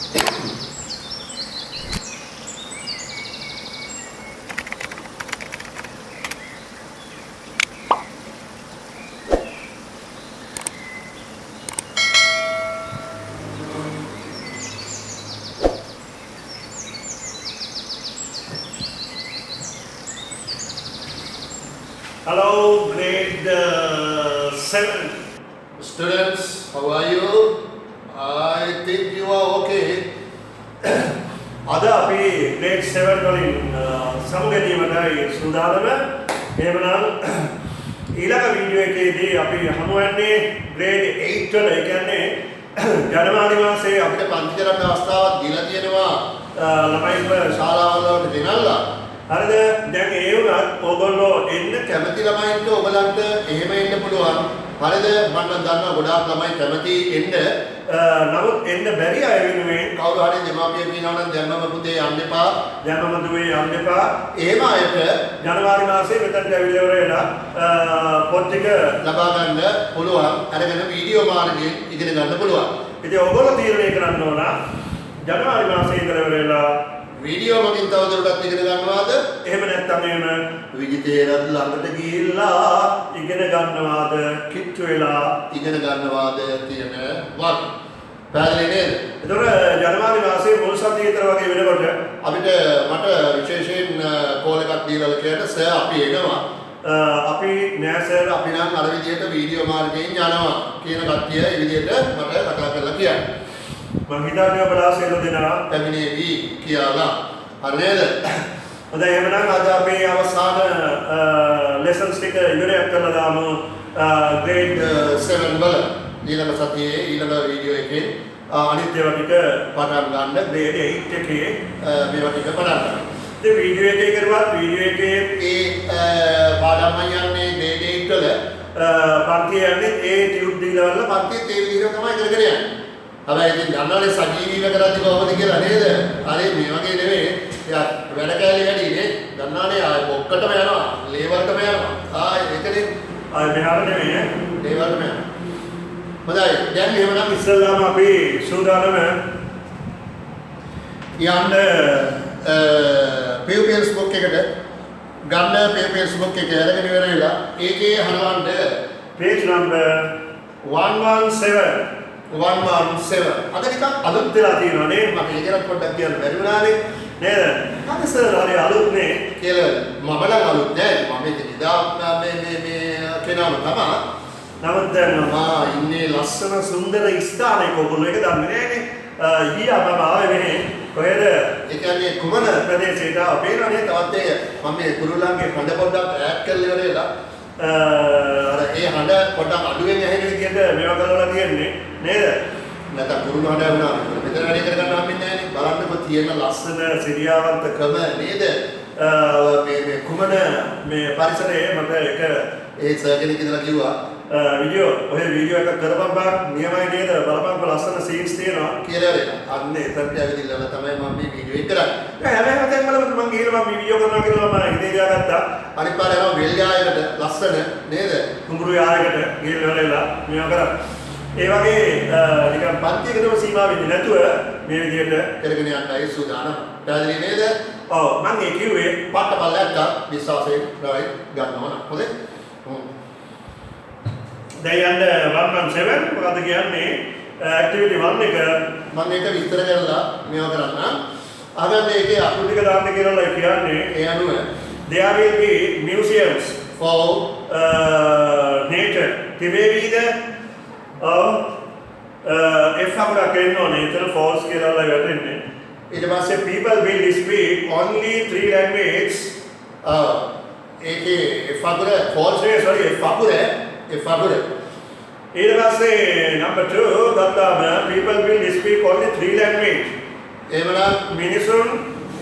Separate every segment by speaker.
Speaker 1: Hello, grade 7
Speaker 2: Students, how are you? I think you are okay.
Speaker 1: අද අපි grade 7 වලින් සමුගැනීමටයි සූදානම. එහෙමනම් ඊළඟ වීඩියෝ එකේදී අපි හමු වෙන්නේ grade 8 වල. ඒ කියන්නේ ජනවාරි මාසයේ
Speaker 2: අපිට පන්ති කරන්න අවස්ථාවක් දීලා තියෙනවා
Speaker 1: ළමයින්ව
Speaker 2: ශාලාවල වලට ගෙනල්ලා.
Speaker 1: හරිද? දැන් ඒ වුණත් ඕගොල්ලෝ එන්න
Speaker 2: කැමති ළමයින්ට ඔයගලන්ට එහෙම එන්න පුළුවන්. හරිද? මම දන්නවා ගොඩාක් ළමයි කැමති එන්න.
Speaker 1: නමුත් එන්න බැරි අය වෙනුවෙන්
Speaker 2: කවුරු හරි දෙමාපියන් කියනවා නම් දැන්ම පුතේ යන්න එපා.
Speaker 1: දැන්ම දුවේ යන්න එපා.
Speaker 2: එහෙම අයට
Speaker 1: ජනවාරි මාසයේ මෙතනට ඇවිල්ලා ඉවරලා පොත් ටික
Speaker 2: ලබා ගන්න පුළුවන්. අරගෙන වීඩියෝ මාර්ගයෙන් ඉගෙන ගන්න පුළුවන්.
Speaker 1: ඉතින් ඔයගොල්ලෝ තීරණය කරන්න ඕන ජනවාරි මාසයේ ඉඳලා ඉවරලා
Speaker 2: වීඩියෝ මගින් තවදුරටත් ඉගෙන ගන්නවාද?
Speaker 1: එහෙම නැත්නම් එහෙම විජිතේරත් ළඟට ගිහිල්ලා ඉගෙන ගන්නවාද? කිට්ටු වෙලා
Speaker 2: ඉගෙන ගන්නවාද කියන වත්. පැහැදිලි නේද?
Speaker 1: ඒතකොට ජනවාරි මාසයේ මුල් සතිය විතර වගේ වෙනකොට
Speaker 2: අපිට මට විශේෂයෙන් කෝල් එකක් දීලා කියන්න සර් අපි එනවා.
Speaker 1: අපි නෑ සර්
Speaker 2: අපි නම් අර විදිහට වීඩියෝ මාර්ගයෙන් යනවා කියන කට්ටිය ඒ විදිහට මට කතා කරලා කියන්න.
Speaker 1: මම හිතන්නේ ඔබලා සියලු දෙනා
Speaker 2: පැමිණේවි කියලා. හරි නේද?
Speaker 1: හොඳයි එහෙනම් අද අපේ අවසාන ලෙසන්ස් ටික ඉවරයක් කරලා දාමු grade
Speaker 2: 7 වල ඊළඟ සතියේ ඊළඟ වීඩියෝ එකේ
Speaker 1: අනිත් ඒවා ටික
Speaker 2: පටන් ගන්න
Speaker 1: grade 8 එකේ
Speaker 2: මේවා ටික පටන් ගන්න.
Speaker 1: ඉතින් වීඩියෝ එකේ කරුවත් වීඩියෝ එකේ
Speaker 2: ඒ පාඩම් යන්නේ grade 8 වල
Speaker 1: පන්තිය යන්නේ ඒ ටියුට් දීලා වල
Speaker 2: පන්තියේ ඒ විදිහට තමයි ඉගෙන ගන්න යන්නේ. හැබැයි ඉතින් ගන්නවනේ සජීවීව කරද්දි කොහොමද කියලා නේද? හරි මේ වගේ නෙවෙයි. යා වැඩ කැලේ වැඩි නේ. ගන්නවනේ ආය බොක්කටම යනවා. ලේවලටම යනවා. ඒකනේ
Speaker 1: ආය මෙහාට නෙවෙයි නේ.
Speaker 2: ලේවලටම යනවා. හොඳයි. දැන් එහෙමනම්
Speaker 1: ඉස්සෙල්ලාම අපි සූදානම යන්න
Speaker 2: PUPL's book එකට ගන්න PUPL's book එක අරගෙන ඉවර වෙලා ඒකේ හරවන්න
Speaker 1: page number 117 අද ටිකක්
Speaker 2: අලුත්
Speaker 1: වෙලා තියෙනවා නේ.
Speaker 2: මම ඒකත් පොඩ්ඩක් කියන්න බැරි වුණානේ
Speaker 1: නේද? හරි සර් හරි අලුත් නේ
Speaker 2: කියලා මම නම් අලුත් නෑ. මම ඉතින් ඉදා මේ කෙනාම තමයි.
Speaker 1: නමුත් දැන්
Speaker 2: ඉන්නේ
Speaker 1: ලස්සන සුන්දර ස්ථානයක ඔයගොල්ලෝ ඒක දන්නේ නෑනේ. ඊයා මම ආවේ මෙහෙ කොහෙද?
Speaker 2: ඒ කියන්නේ
Speaker 1: කුමන ප්‍රදේශයට අපේනනේ
Speaker 2: තවත් මම මේ කුරුල්ලන්ගේ හඬ පොඩ්ඩක් ඈඩ් කරලා ඉවරලා අර ඒ හඬ පොඩ්ඩක් අඩුවෙන් ඇහෙන විදිහට
Speaker 1: මේවා කරලා තියෙන්නේ නේද?
Speaker 2: නැත්නම් කුරුළු හඬ වුණා. මෙතන වැඩි කරගන්න හම්බෙන්නේ නෑනේ. බලන්නකො තියෙන
Speaker 1: ලස්සන සිරියාවන්තකම
Speaker 2: නේද?
Speaker 1: මේ කුමන මේ පරිසරයේ මට එක
Speaker 2: ඒ සර් කෙනෙක් ඉඳලා කිව්වා
Speaker 1: වීඩියෝ වීඩියෝ එකක් කරපම් බා නියමයි නේද? බලපං ලස්සන සීන්ස් තියෙනවා
Speaker 2: කියලා නේද? අන්න එතනට ඇවිදilla තමයි මම මේ වීඩියෝ එක කරන්නේ.
Speaker 1: හැබැයි මම දැන් මම ගිහලා මම වීඩියෝ කරනවා කියලා මම හිතේ දාගත්තා.
Speaker 2: අනිත් පාර යනවා වෙල් යායකට ලස්සන නේද?
Speaker 1: කුඹුරු යායකට ගිහලා ඉවරලා මේවා කරා. ඒ වගේ නිකන් පන්තියකටම සීමා වෙන්නේ නැතුව මේ විදිහට
Speaker 2: කරගෙන යන්නයි සූදානම්. පැහැදිලි නේද?
Speaker 1: ඔව් මම ඒ කිව්වේ
Speaker 2: පට්ටපල්ලයක් විශ්වාසයෙන් රයි ගන්නවා නේද? හොඳයි.
Speaker 1: දැන් යන්න 117 මොකද කියන්නේ ඇක්ටිවිටි 1 එක
Speaker 2: මම ඒක විස්තර කරලා මේවා කරන්න. අහගන්න ඒකේ
Speaker 1: අකුරු ටික දාන්න කියලා කියන්නේ
Speaker 2: ඒ අනුව
Speaker 1: there will be museums
Speaker 2: for
Speaker 1: nature තිබේවිද? if අපරක් එන්නෝනේ එතන false කියලා වැටෙන්නේ. ඊට පස්සේ people will speak only 3 languages.
Speaker 2: ඒකේ if අකුර false නේ sorry if අකුර
Speaker 1: ඊට පස්සේ number 2 ගත්තාම people will speak only 3 languages.
Speaker 2: එහෙමනම්
Speaker 1: මිනිසුන්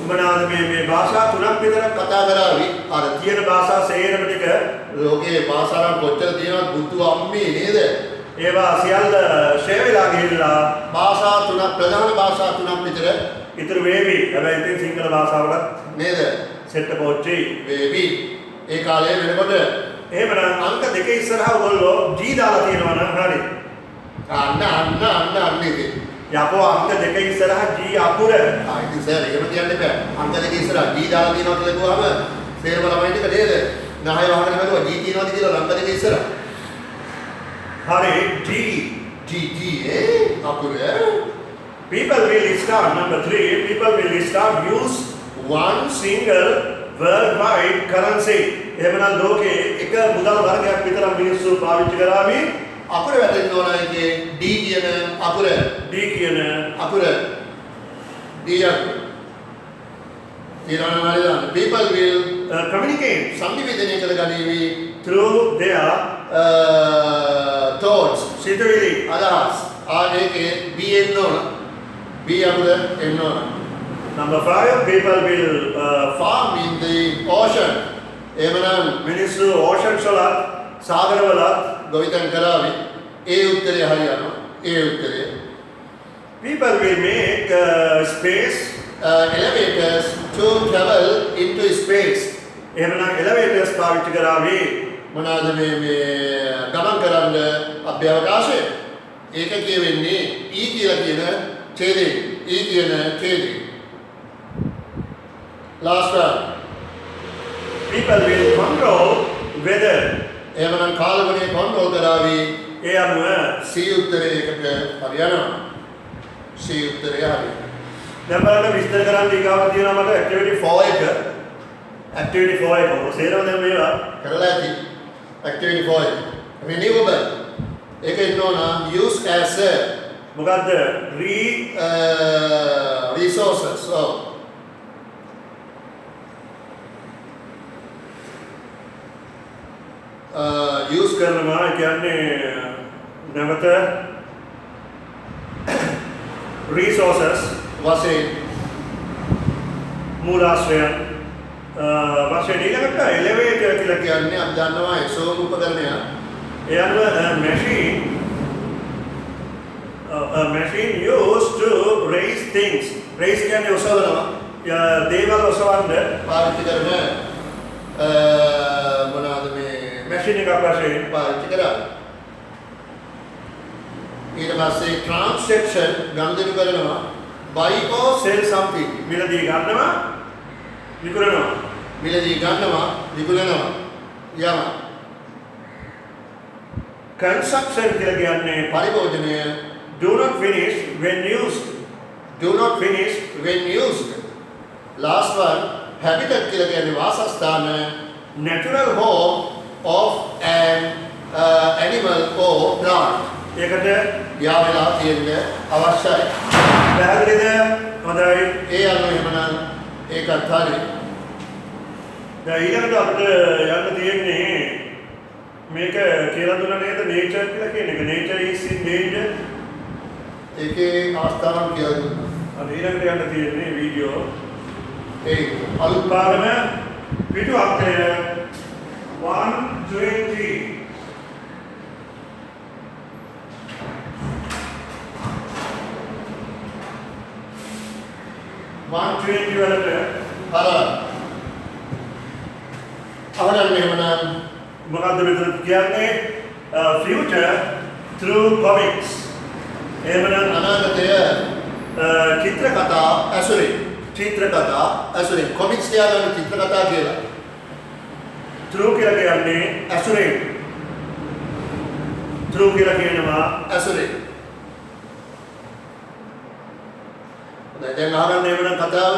Speaker 1: මොනවාද මේ භාෂා තුනක් විතර කතා කරાવી. අර තියෙන භාෂා සේරම ටික
Speaker 2: ලෝකේ භාෂාවන් කොච්චර තියෙනවද බුදු අම්මේ නේද?
Speaker 1: ඒවා සියල්ල ෂේ වෙලා ගිහිල්ලා
Speaker 2: භාෂා තුනක් ප්‍රධාන භාෂා තුනක් විතර
Speaker 1: ඉතුරු වේවි. හැබැයි ඉතින් සිංහල භාෂාවට
Speaker 2: නේද?
Speaker 1: සෙට් පොච්චි
Speaker 2: වේවි. ඒ කාලේ වෙනකොට
Speaker 1: එහෙමනම් අංක දෙකේ ඉස්සරහා ඔයගොල්ලෝ G දාලා තියෙනවා නම් හරි.
Speaker 2: අන්න ඉතින්
Speaker 1: යකෝ අංක දෙක ඉස්සරහා G අකුර.
Speaker 2: ඉතින් සර් එහෙම කියන්න එපා. අංක දෙක ඉස්සරහා G දාලා තියෙනවා කියලා කිව්වම සේරම ළමයි ටික නේද? නහය වහගෙන බැලුවා G තියෙනවද කියලා අංක දෙක ඉස්සරහා.
Speaker 1: හරි D.
Speaker 2: අකුර.
Speaker 1: People will start, number 3, people will start use one single worldwide currency. එහෙමනම් ලෝකේ එක මුදල් වර්ගයක් විතරක් මිනිස්සු පාවිච්චි කරાવી.
Speaker 2: අකුර වැටෙන්න ඕන එකේ D කියන අකුර.
Speaker 1: D කියන
Speaker 2: අකුර. D අකුර. ඊළඟ people will
Speaker 1: communicate
Speaker 2: සංනිවේදනය කරගනීවි
Speaker 1: through their
Speaker 2: thoughts.
Speaker 1: සිතුවිලි.
Speaker 2: අදහස්. ඒකේ B එන්න ඕන. B අකුර එන්න ඕන.
Speaker 1: Number 5, people will
Speaker 2: farm in the ocean. එහෙමනම්
Speaker 1: මිනිස්සු oceans වල සාගර වල
Speaker 2: ගොවිතැන් කරાવી. ඒ උත්තරය හරියනවා. ඒ උත්තරය.
Speaker 1: people will make space
Speaker 2: elevators to travel into space.
Speaker 1: එහෙමනම් elevators පාවිච්චි කරાવી.
Speaker 2: මොනවාද මේ ගමන් කරන්න අභ්‍යවකාශය. ඒක කියවෙන්නේ E කියලා කියන ඡේදේ. E කියන ඡේදේ. Last one.
Speaker 1: people will control weather.
Speaker 2: එහෙමනම් කාලගුණය කන්ට්‍රෝල් කරાવી.
Speaker 1: ඒ අනුව
Speaker 2: C උත්තරයකට හරියනවා. C උත්තරය හරියනවා.
Speaker 1: දැන් බලන්න විස්තර කරන්න ඊගාව තියෙනවා මට activity 4 එක. activity 4 එක. සේරම දැන් මේවා
Speaker 2: කරලා ඇති. activity 4 එක. renewable. ඒක ඉන්න ඕන use as a
Speaker 1: මොකද්ද?
Speaker 2: resources.
Speaker 1: use කරනවා කියන්නේ නැවත resources
Speaker 2: වශයෙන්
Speaker 1: මූලාශ්‍රයන් වශයෙන් ඊළඟට elevator කියලා
Speaker 2: කියන්නේ අපි දන්නවා එසෝම උපකරණයක්.
Speaker 1: ඒ අනුව a machine used to raise things. raise කියන්නේ ඔසවනවා. දේවල් ඔසවන්න
Speaker 2: පාවිච්චි කරන මොනවාද මේ
Speaker 1: machine එකක් වශයෙන්
Speaker 2: පාවිච්චි කරා. ඊට පස්සේ transaction ගනුදෙනු කරනවා buy or sell something.
Speaker 1: මිලදී ගන්නවා විකුණනවා.
Speaker 2: මිලදී ගන්නවා විකුණනවා. යම
Speaker 1: consumption කියලා කියන්නේ
Speaker 2: පරිභෝජනය.
Speaker 1: do not finish when used.
Speaker 2: do not finish when used. last one habitat කියලා කියන්නේ වාසස්ථාන. natural home of an animal or plant.
Speaker 1: ඒකට
Speaker 2: යා වෙලා තියෙන්න අවශ්‍යයි.
Speaker 1: පැහැදිලිද? හොඳයි.
Speaker 2: ඒ අනුව එහෙමනම් ඒකත් හරි.
Speaker 1: දැන් ඊළඟට අපිට යන්න තියෙන්නේ මේක කියලා දුන්නා නේද nature කියලා කියන එක. nature is in danger.
Speaker 2: ඒකේ අවස්ථාවක් කියලා දුන්නා.
Speaker 1: අද ඊළඟට යන්න තියෙන්නේ වීඩියෝ.
Speaker 2: ඒ අලුත්
Speaker 1: පාඩම පිටු අක්ෂය 120. වලට
Speaker 2: අවරන් මෙහෙමනම්
Speaker 1: මොකද්ද මෙතන කියන්නේ future through comics. එහෙමනම්
Speaker 2: අනාගතය චිත්‍රකතා ඇසුරින්. චිත්‍රකතා ඇසුරින්. කොමික්ස් කියන්නේ චිත්‍රකතා කියලා.
Speaker 1: through කියලා කියන්නේ ඇසුරින්. through කියලා කියනවා
Speaker 2: ඇසුරින්. දැන් අහගන්න එහෙමනම් කතාව.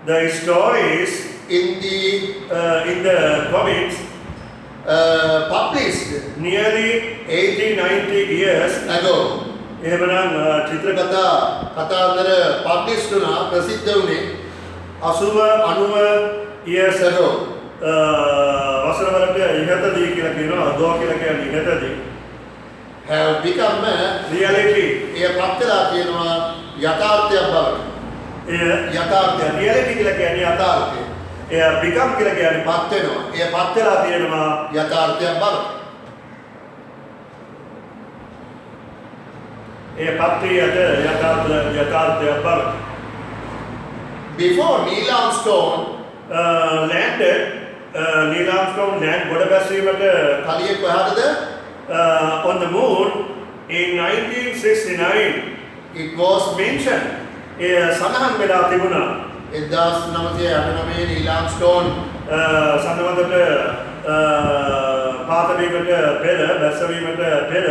Speaker 1: The stories
Speaker 2: in the
Speaker 1: comics
Speaker 2: published
Speaker 1: nearly 80-90 years
Speaker 2: ago.
Speaker 1: එහෙමනම්
Speaker 2: චිත්‍රකතා කතාන්දර published වුණා ප්‍රසිද්ධ වුණේ
Speaker 1: 80-90 years ago. වසර වලට ඉහතදී කියලා කියනවා. අදෝ කියලා කියන්නේ ඉහතදී.
Speaker 2: have become a
Speaker 1: reality.
Speaker 2: එය පත්ලා කියනවා යථාර්ථයක් බවට. යථාර්ථය reality කියලා කියන්නේ යථාර්ථය.
Speaker 1: එය become කියලා කියන්නේ
Speaker 2: පත් වෙනවා.
Speaker 1: එය පත් වෙලා තියෙනවා
Speaker 2: යථාර්ථයක් බවට.
Speaker 1: එය පත් වියට යථාර්ථයක් බවට.
Speaker 2: Before Neil Armstrong
Speaker 1: landed Neil Armstrong land ගොඩ බැසීමට
Speaker 2: කලියෙක් කොහාටද
Speaker 1: on the moon in 1969.
Speaker 2: It was
Speaker 1: mentioned. සඳහන් වෙලා තිබුණා.
Speaker 2: 1989 ඊලාම් ස්ටෝන්
Speaker 1: සඳවන්දට පාතවීමට පෙර බැස්සවීමට පෙර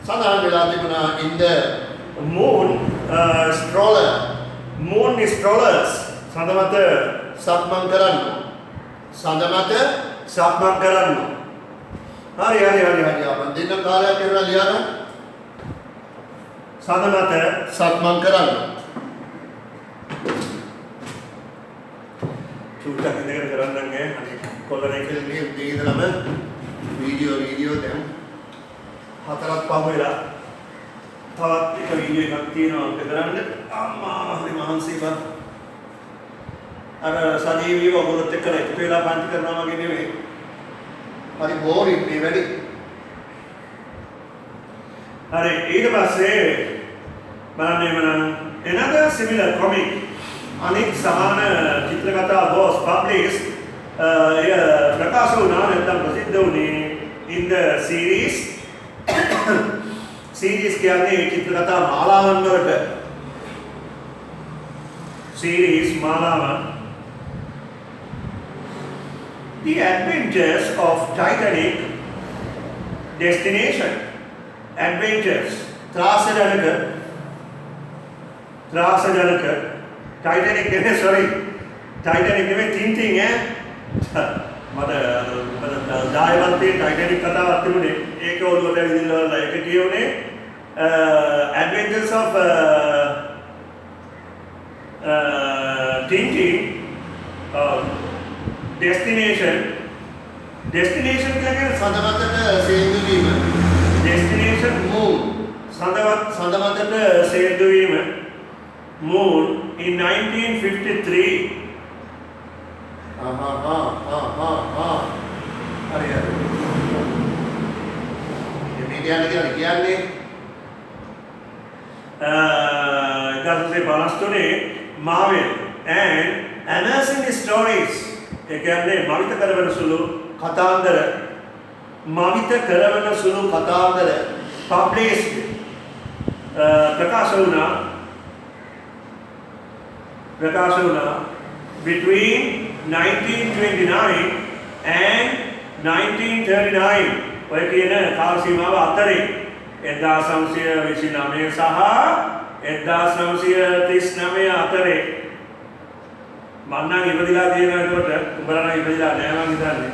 Speaker 2: සඳහන් වෙලා තිබුණා in the
Speaker 1: moon
Speaker 2: stroller
Speaker 1: moon strollers සඳවත
Speaker 2: සක්මන් කරන්න. සඳ මත
Speaker 1: සක්මන් කරන්න. හරි
Speaker 2: අපන් දෙන්න කාලයක් කරලා ලියන්න.
Speaker 1: සඳ මත
Speaker 2: සක්මන් කරන්න.
Speaker 1: චූට්ටක් ඉඳගෙන කරන්නන්නේ අනේ කොල්ලනේ
Speaker 2: මේ උදේ ඉඳලම වීඩියෝ දැන්
Speaker 1: හතරක් පහ වෙලා තවත් එක වීඩියෝ එකක් තියෙනවා ඒක කරන්න. අම්මා හරි මහන්සි බං. අර සජීවීව ඔයගොල්ලොත් එක්කලා එකතු වෙලා පන්ති කරනවා වගේ නෙවෙයි.
Speaker 2: හරි බෝරින් මේ වැඩි.
Speaker 1: හරි ඊට පස්සේ බලන්න එමනම් another similar comic අනෙක් සමාන චිත්‍රකතා was published ප්‍රකාශ වුණා නැත්නම් ප්‍රසිද්ධ වුණේ in the series series කියන්නේ චිත්‍රකතා මාලාවන් වලට series මාලාවන් The Adventures of Titanic Destination Adventures ත්‍රාසජනක Titanic නෙමෙයි sorry Titanic නෙමෙයි තින්තින් මට දායවන්තේ Titanic කතාවක් තිබුණේ ඒක ඔළුවට විදිහට ඒක කියුනේ Adventures of Tintin Destination කියන්නේ
Speaker 2: සඳ මතට සේන්දු වීම.
Speaker 1: Destination
Speaker 2: moon
Speaker 1: සඳ මතට සේන්දු වීම moon in 1953
Speaker 2: හරි. මේ කියන්නේ
Speaker 1: 1953 Marvel and Amazing Stories ඒ කියන්නේ මවිත කරවන සුළු කතාන්දර published ප්‍රකාශ වුණා between 1929 and 1939 ඔය කියන කාල සීමාව අතරේ 1929 සහ 1939 අතරේ මම නම් ඉපදිලා තියෙනකොට උඹලා නම් ඉපදිලා නැහැ මං හිතන්නේ.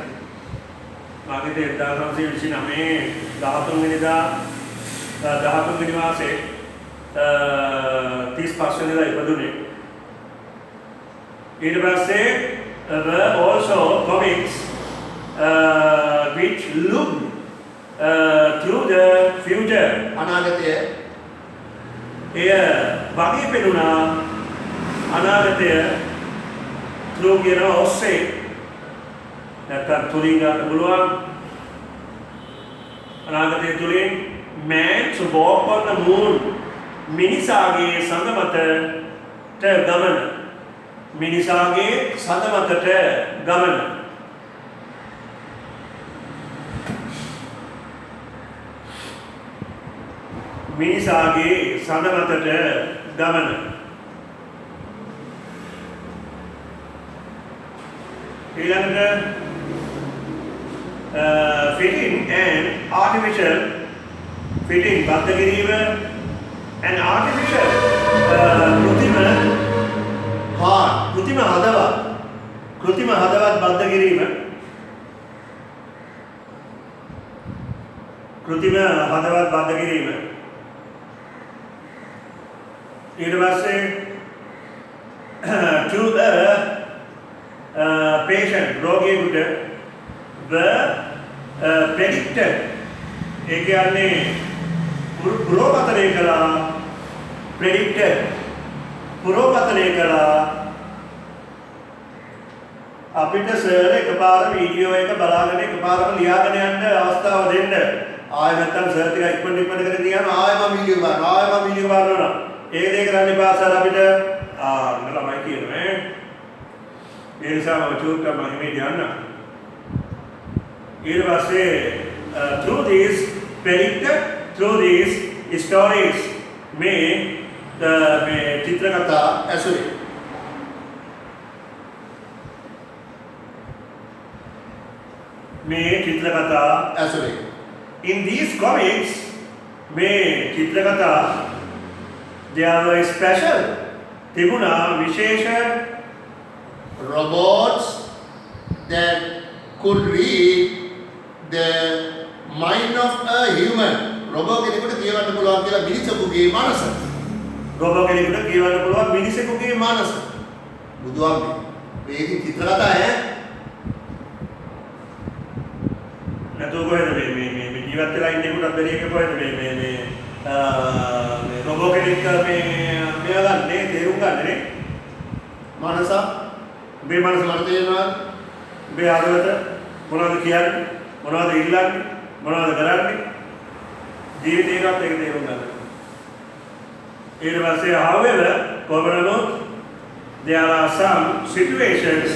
Speaker 1: මාගේ 1929 13 වෙනිදා 13 වෙනි මාසේ 35 වෙනිදා ඉපදුනේ. ඊට පස්සේ were also comics which look through the future
Speaker 2: අනාගතය
Speaker 1: එය වගේ පෙනුණා අනාගතය through කියන ඔස්සේ නැත්නම් තුලින් ගන්න පුළුවන් අනාගතය තුලින් man to walk on the moon මිනිසාගේ සඳ මතට ගමන මිනිසාගේ සඳ මතට ගමන මිනිසාගේ සඳ මතට ගමන ඊළඟට fitting and artificial fitting බද්ධ කිරීම and artificial කෘතිම හදවත් බද්ධ කිරීම ඊට පස්සේ to the patient රෝගියෙකුට the predicted ඒ කියන්නේ පුරෝකථනය කළා අපිට සර් එකපාර වීඩියෝ එක බලාගෙන එකපාරම ලියාගෙන යන්න අවස්ථාව දෙන්න. ආයෙ නැත්තම් සර් ටික ඉක්මනට කරගෙන තියනවා ආයෙ මම වීඩියෝ බලනවා. ඒක දෙක කරන්න එපා සර් අපිට ළමයි කියනවා ඒ නිසා මම චූට්ටක් මම හිමේ යන්න. ඊට පස්සේ through these predicted through these stories may මේ චිත්‍ර කතා
Speaker 2: ඇසුරේ
Speaker 1: මේ චිත්‍ර කතා
Speaker 2: ඇසුරේ
Speaker 1: in these comics මේ චිත්‍ර කතා they are very special තිබුණා විශේෂ
Speaker 2: robots that could read the mind of a human. robot කෙනෙකුට කියවන්න පුළුවන් කියලා මිනිසෙකුගේ මනස.
Speaker 1: රොබෝ කෙනෙකුට කියවන්න පුළුවන් මිනිසෙකුගේ මනස.
Speaker 2: බුදුහාමි මේක චිත්‍ර කතා ඈ.
Speaker 1: නැතෝ කොහෙද මේ ජීවත් වෙලා ඉන්නෙකුට බැරි එක කොහෙද මේ රොබෝ කෙනෙක් මෙයා ගන්නේ තේරුම් ගන්නනේ
Speaker 2: මනස
Speaker 1: මේ මනස
Speaker 2: මට තේරෙනවා
Speaker 1: මේ ආදවත මොනවද කියන්නේ මොනවද ඉල්ලන්නේ මොනවද කරන්නේ ජීවිතේකට ඒක තේරුම් ගන්න. ඊට පස්සේ however කොබරනොත් there are some situations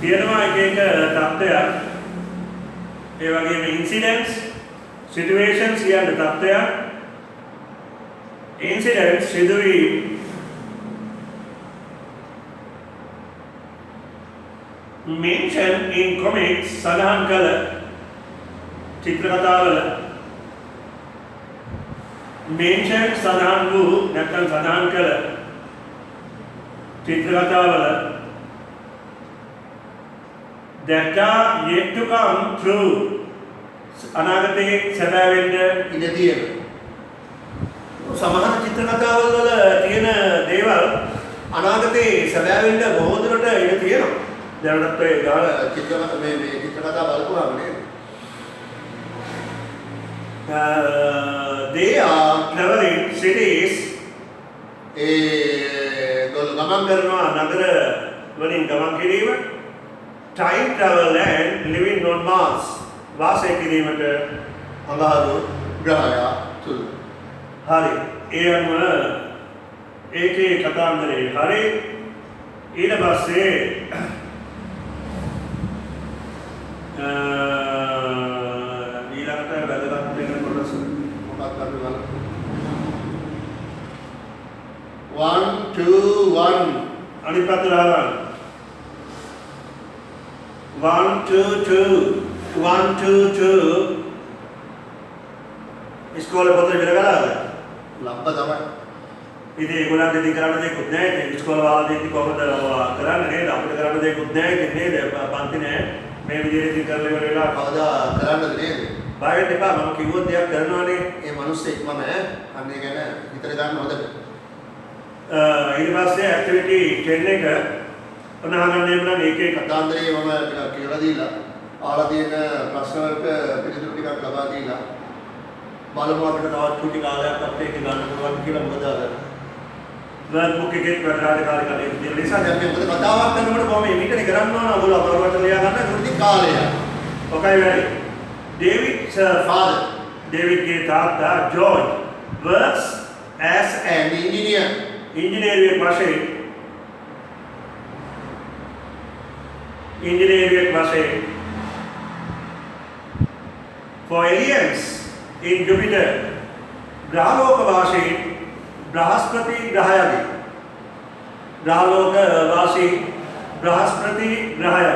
Speaker 1: තියෙනවා එක තත්ත්වයක් ඒ වගේම incidents situations කියන තත්ත්වයක් incidents සිදුවීම් mention in comics සඳහන් කළ චිත්‍ර කතාවල mention සඳහන් වූ නැත්නම් සඳහන් කළ චිත්‍ර කතාවල that are yet to come true අනාගතයේ සැබෑ වෙන්න
Speaker 2: ඉඩ තියෙන
Speaker 1: සමහර චිත්‍ර කතාවල වල තියෙන දේවල් අනාගතයේ සැබෑ වෙන්න බොහෝ දුරට ඉඩ තියෙනවා. දැනටත් ඒ ගාන
Speaker 2: චිත්‍ර කතා බලපුවාම නේද?
Speaker 1: they are traveling cities
Speaker 2: ගොල්ලෝ
Speaker 1: ගමන් කරනවා නගර වලින් ගමන් කිරීම time travel and living on Mars වාසය කිරීමට
Speaker 2: අඟහරු ග්‍රහය තුල.
Speaker 1: හරි ඒ අනුව ඒකේ කතාන්දරේ හරි ඊට පස්සේ ඊළඟට වැදගත් වෙන කොටස
Speaker 2: මොකක්ද අපි බලමු. 1 2 1
Speaker 1: අනිත් පැත්තට ආවම 1 2 2 1 2 2 ඉස්කෝලේ පොතේ ඉගෙන ගන්නද?
Speaker 2: ලම්බ තමයි.
Speaker 1: ඉතින් ඒගොල්ලන්ට ඉතින් කරන්න දෙයක්වත් නැහැ. ඉතින් ඉස්කෝලේ වාලදී ඉතින් කොහොමද කරන්නේ නේද? අපිට කරන්න දෙයක්වත් නැහැ ඉතින් නේද? පන්ති නැහැ. මේ විදිහට ඉතින් කරලා ඉවර වෙලා
Speaker 2: කවදා කරන්නද නේද?
Speaker 1: බය වෙන්න එපා. මම කිව්වොත් දෙයක් කරනවානේ.
Speaker 2: ඒ මිනිස්සෙක් මම අන්නේ ගැන හිතට ගන්න හොඳද?
Speaker 1: ඊට පස්සේ ඇක්ටිවිටි 10 එක උනහගන්න එන්න මේකේ
Speaker 2: කතාන්දරේ මම ටිකක් කියලා දීලා ආලා තියෙන ප්‍රශ්න වලට පිළිතුරු ටිකක් ලබා දීලා බලමු අපිට තවත් චුටි කාලයක් අපිට ඒක ගන්න පුළුවන් කියලා. මොකද අර වර්ක් බුක් එකේ වැඩකාරී කටයුතු තියෙන නිසා දැන් මේ මොකද කතාවක් කරනකොට කොහොම මේකනේ කරන්න ඕන ඔයගොල්ලෝ අපරවට ලියා ගන්න චුටි කාලය.
Speaker 1: ඔකයි වැඩි. David's father, Davidගේ තාත්තා George works as
Speaker 2: an engineer.
Speaker 1: engineering වශයෙන් for aliens in Jupiter ග්‍රහලෝක වාසී බ්‍රහස්පති ග්‍රහයයි ග්‍රහලෝක වාසී බ්‍රහස්පති ග්‍රහයයි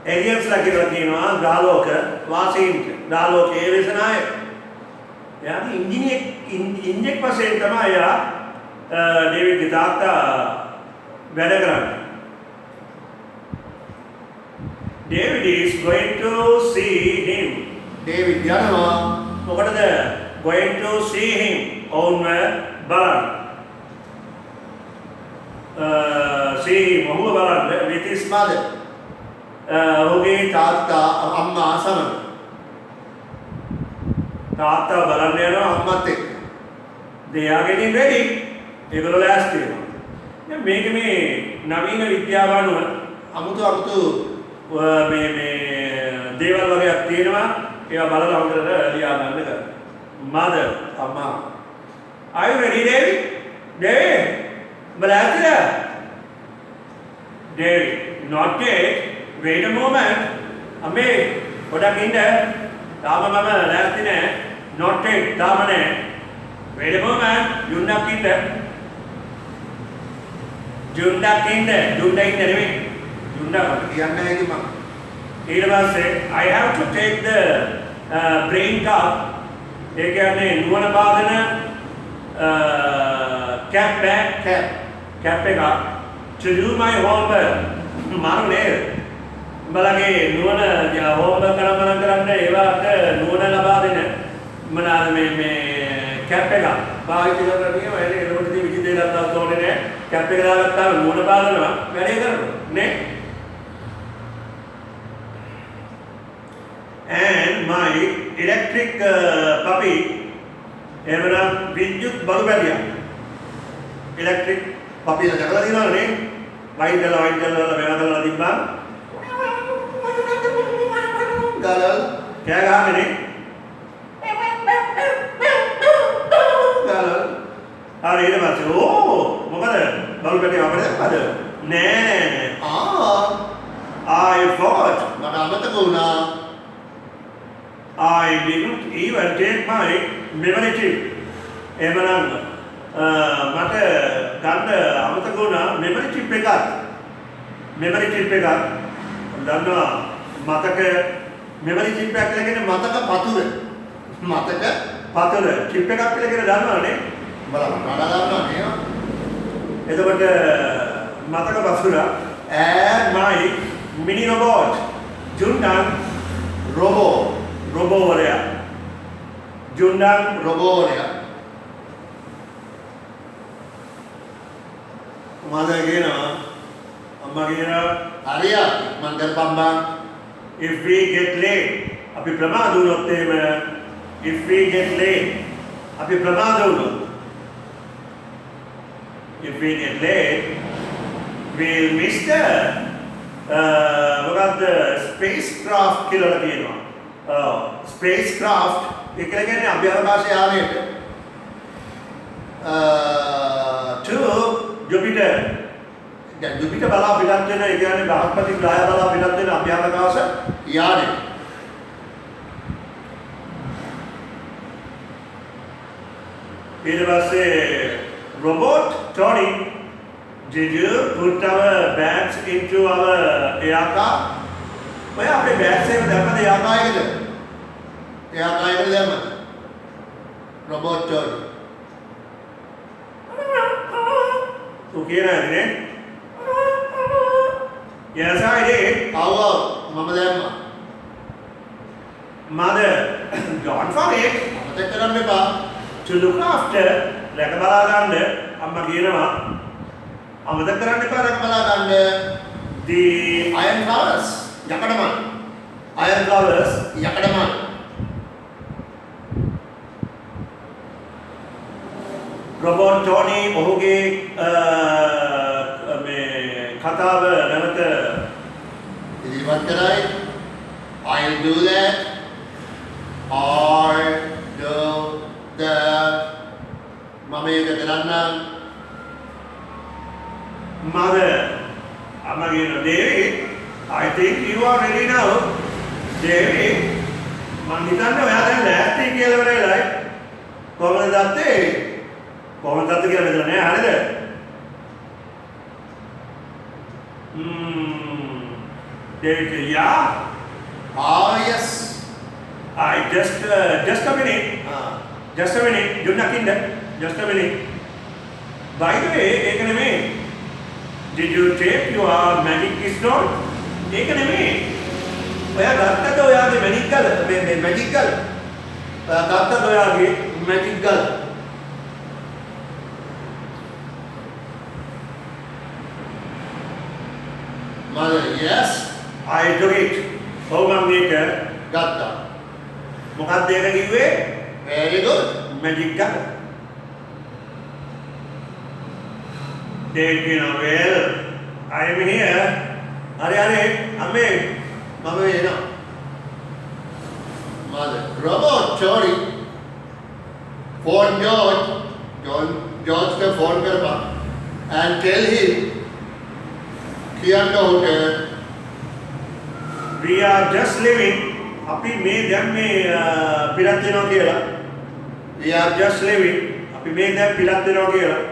Speaker 1: aliens ලා කියලා කියනවා ග්‍රහලෝක වාසීන්ට ග්‍රහලෝකයේ වෙසන අය. එයාගේ ඉන්ජෙක් වශයෙන් තමයි එයා ඩේවිඩ්ගේ තාත්තා වැඩ කරන්නේ. David is going to see him.
Speaker 2: David යනවා
Speaker 1: මොකටද going to see him ඔවුන්ව බලන්න. see him ඔහුව බලන්න with his mother. ඔහුගේ තාත්තා අම්මා සමග. තාත්තා බලන්න යනවා අම්මත් එක්ක. they are getting ready. ඒගොල්ලෝ ලෑස්ති වෙනවා. දැන් මේක මේ නවීන විද්‍යාව අනුව අමුතු මේ දේවල් වගේක් තියෙනවා. ඒවා බලලා හොඳට ලියා ගන්න කරා. mother අම්මා. are you ready David? David බලන්න. David not yet. wait a moment. අම්මේ පොඩක් ඉන්න. තාම මම ලෑස්ති නෑ. not yet තාම නෑ. Wait a moment. Junda kinder. Junda kinder. Junda kinder නෙමෙයි. Junda කියන්නේ නැහැ කිව්වා. ඊට පස්සේ I have to take the brain cup. ඒ කියන්නේ නුවණ බාදන cap එක to do my homework. මාරු නේද? උඹලගේ නුවණ homework කරන්න ඒවට නුවණ ලබා දෙන මොනවාද මේ cap එක පාවිච්චි කරලා තියෙනවා. ඒකට ඉතින් විචිතේ ගන්නවත් ඕනේ නැහැ. cap එක දාගත්තාම නුවණ බාදනවා වැඩේ කරනවා නේ. And my electric puppy එවනම් විද්‍යුත් බලු පැටියා electric puppy එක දැකලා තියෙනවනේ වයින් කරලා මේවා කරලා තිබ්බා ගාලා කෑ ගහන්නේ ගාලා හරි ඊට පස්සේ ඕ මොකද බලු පැටියා අපිට දැක්කද නෑ I thought
Speaker 2: මට අමතක වුණා
Speaker 1: I didn't even take my memory chip. එමනම් මට ගන්න අමතක වුණා memory chip එකක්. memory chip එකක්. දන්නවා මතක memory chip එකක් කියලා කියන්නේ මතක පතුර. මතක පතුර chip එකක් කියලා කියන දන්නවනේ. බලන්න දන්නවා නේද? එතකොට මතක පතුර and my mini robot Jundan robot වරයා Jundan
Speaker 2: robot වරයා
Speaker 1: මම කියනවා අම්මා කියනවා
Speaker 2: හරියා මං කරපම් බං
Speaker 1: if we get late අපි ප්‍රමාද වුණොත් එහෙම if we get late අපි ප්‍රමාද වුණොත් if we get late we'll miss the මොකක්ද spacecraft කියලා කියනවා spacecraft ඒ කියන්නේ අභ්‍යවකාශ යානයට to Jupiter දැන් Jupiter බලා පිටත් වෙන ඒ කියන්නේ බ්‍රහස්පති ග්‍රහය බලා පිටත් වෙන අභ්‍යවකාශ යානය ඊට පස්සේ robot Tony did you put our bags into our aircar ඔය අපේ බෑග්ස් එක දැම්මද යාකායකද? යාකායකද දැම්මද? රොබෝට් ජෝඩ්. තෝ කියනනේ? Yes I did. මම දැම්මා. Mother, don't forget. මතක කරන්න එපා. To look after රැක බලා ගන්න අම්මා කියනවා. අමතක කරන්න එපා රැක බලා ගන්න. The iron flowers. යකඩමල් iron flowers යකඩමල් රොබෝට් ටෝනි ඔහුගේ මේ කතාව නැවත
Speaker 2: ඉදිරිපත් කරයි I'll do that or do that මම ඒක කරන්නම්
Speaker 1: mother අම්මා කියනවා David I think you are ready now. David, මං හිතන්නේ ඔයා දැන් ලෑස්ති කියලා වෙලයි. කොහොමද දත්තේ? කොහොමද දත්තේ කියලා මෙතන නෑ හරියද? David, yeah.
Speaker 2: Yes.
Speaker 1: I just a minute. Just a minute. Junna kinder. Just a minute. By the way, ඒක නෙමෙයි. Did you take your magic stone? ඒක නෙමෙයි. ඔයා ගත්තද ඔයාගේ මැජික් ගල? මේ මැජික් ගල. ඔයා ගත්තද ඔයාගේ මැජික් ගල?
Speaker 2: Mother, yes.
Speaker 1: I took it. ඔව් මම මේක
Speaker 2: ගත්තා.
Speaker 1: මොකක්ද ඒක කිව්වේ?
Speaker 2: Very good.
Speaker 1: මැජික් ගල. David, well, I am here. හරි අම්මේ මම එනවා.
Speaker 2: Mother, robot Chori phone George phone करवा and tell him කියන්න උට
Speaker 1: we are just living අපි මේ දැන් මේ පිටත් වෙනවා කියලා we are just living අපි මේ දැන් පිටත් වෙනවා කියලා.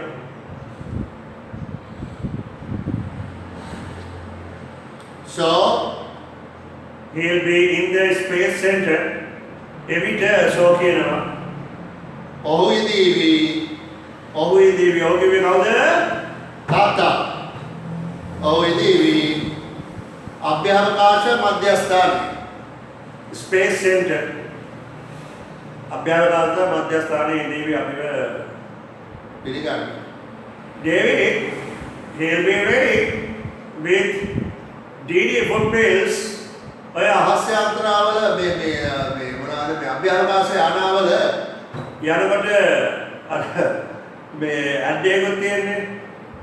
Speaker 2: So
Speaker 1: he'll be in the space center එවිට සෝ කියනවා.
Speaker 2: ඔහු ඉදීවි
Speaker 1: ඔහුගේ කවුද?
Speaker 2: තාත්තා. ඔහු ඉදීවි අභ්‍යවකාශ මධ්‍යස්ථානයේ
Speaker 1: space center අභ්‍යවකාශ මධ්‍යස්ථානයේදී අපිව
Speaker 2: පිළිගන්න.
Speaker 1: David, he'll be ready with DD footprints.
Speaker 2: ඔය අහස්‍ය අන්තරාවල මේ මොනවාද මේ අභ්‍යවකාශ යානාවල
Speaker 1: යනකොට අර මේ ඇඩ්ඩේකුත් තියෙන්නේ.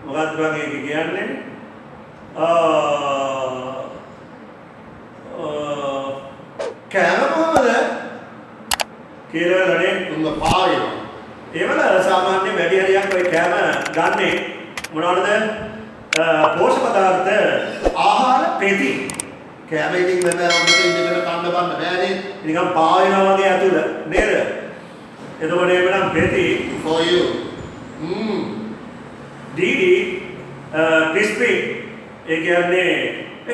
Speaker 1: මොකක්ද මම ඒක කියන්නේ? කෑම කොහමද කියලා නේද?
Speaker 2: තුන්ව පාවෙනවා.
Speaker 1: ඒවල සාමාන්‍ය වැඩි හරියක් ඔය කෑම ගන්නෙ මොනවද? පෝෂක පදාර්ථ ආහාර පෙති.
Speaker 2: කෑම ඉතින් වෙන උඩට ඉඳගෙන කන්න බන්න බෑනේ.
Speaker 1: නිකන් පාවෙනවා වගේ ඇතුළ නේද? එතකොට එවනම් පෙති
Speaker 2: for you.
Speaker 1: DD crispy ඒ කියන්නේ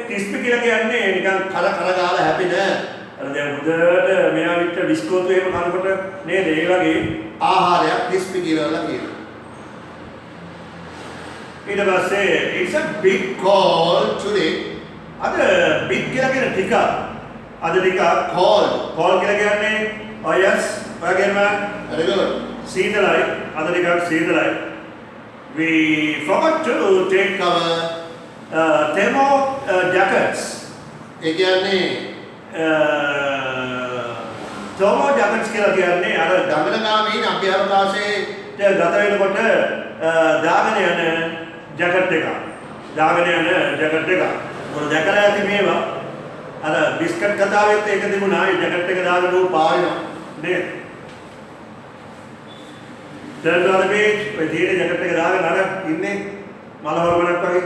Speaker 1: crispy කියලා කියන්නේ නිකන්
Speaker 2: කර ගාලා හැපෙන
Speaker 1: අර දැන් හොඳට මෙයා විතර බිස්කෝතු එහෙම කනකොට නේද? ඒ වගේ
Speaker 2: ආහාරයක් crispy කියලා කියනවා.
Speaker 1: ඊට පස්සේ it's a big
Speaker 2: Call today.
Speaker 1: අද big කියලා කියන ටික අද ටික
Speaker 2: Call.
Speaker 1: කියලා කියන්නේ oh yes ඔයගෙම
Speaker 2: Very good.
Speaker 1: සීතලයි අද ටිකක් සීතලයි. We forgot to take our thermo jackets.
Speaker 2: ඒ කියන්නේ
Speaker 1: thermo jackets කියලා කියන්නේ අර
Speaker 2: ගමනගාමීන් අභ්‍යවකාශයේ
Speaker 1: ගත වෙනකොට දාගෙන යන ජැකට් එක. මොන දැකලා ඇති මේවා අර බිස්කට් කතාවෙත් ඒක තිබුණා. ඒ ජැකට් එක දාගෙන උ පාවෙනවා නේද? දැන් ඔය තියෙන ජැකට් එක දාගෙන අර ඉන්නේ මල හොරමනක් වගේ.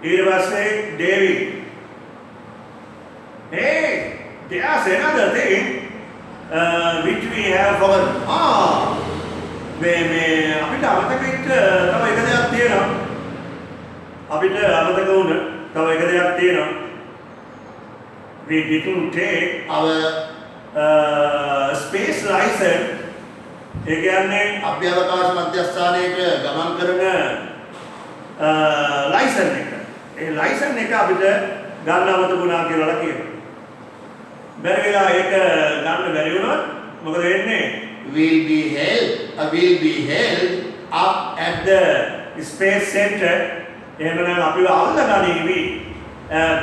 Speaker 1: ඊට පස්සේ David hey there's another thing which we have forgotten. මේ අපිට අමතක වෙච්ච තව එක දෙයක් තියෙනවා. We didn't take
Speaker 2: our
Speaker 1: space license. ඒ කියන්නේ
Speaker 2: අභ්‍යවකාශ මධ්‍යස්ථානයේට ගමන් කරන
Speaker 1: ලයිසන් එක. ඒ ලයිසන් එක අපිට ගන්න අමතකුණා කියලා කියනවා. බැරි වෙලා ඒක ගන්න බැරි වුණොත් මොකද වෙන්නේ?
Speaker 2: will be held
Speaker 1: up at the space center. එහෙමනම් අපිව අල්ලගනිවි.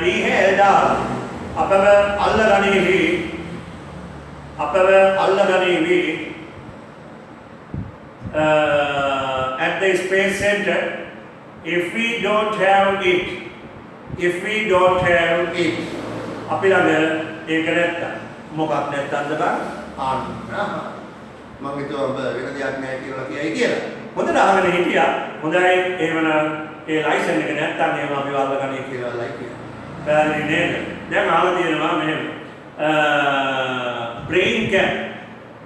Speaker 1: be held up අපව අල්ලගනිවි. at the space center if we don't have it. අපි ළඟ ඒක නැත්තම් මොකක් නැත්තම්ද බං?
Speaker 2: මම හිතුවා ඔබ වෙන දෙයක් නැහැ කියලා කියයි කියලා.
Speaker 1: හොඳට අහගෙන හිටියා. හොඳයි එහෙමනම් ඒ ලයිසන් එක නැත්තම් එහෙම අපි වල්ලගන්නේ කියලා ලයි කියලා. බැරි නේද? දැන් ආව තියෙනවා මෙහෙම.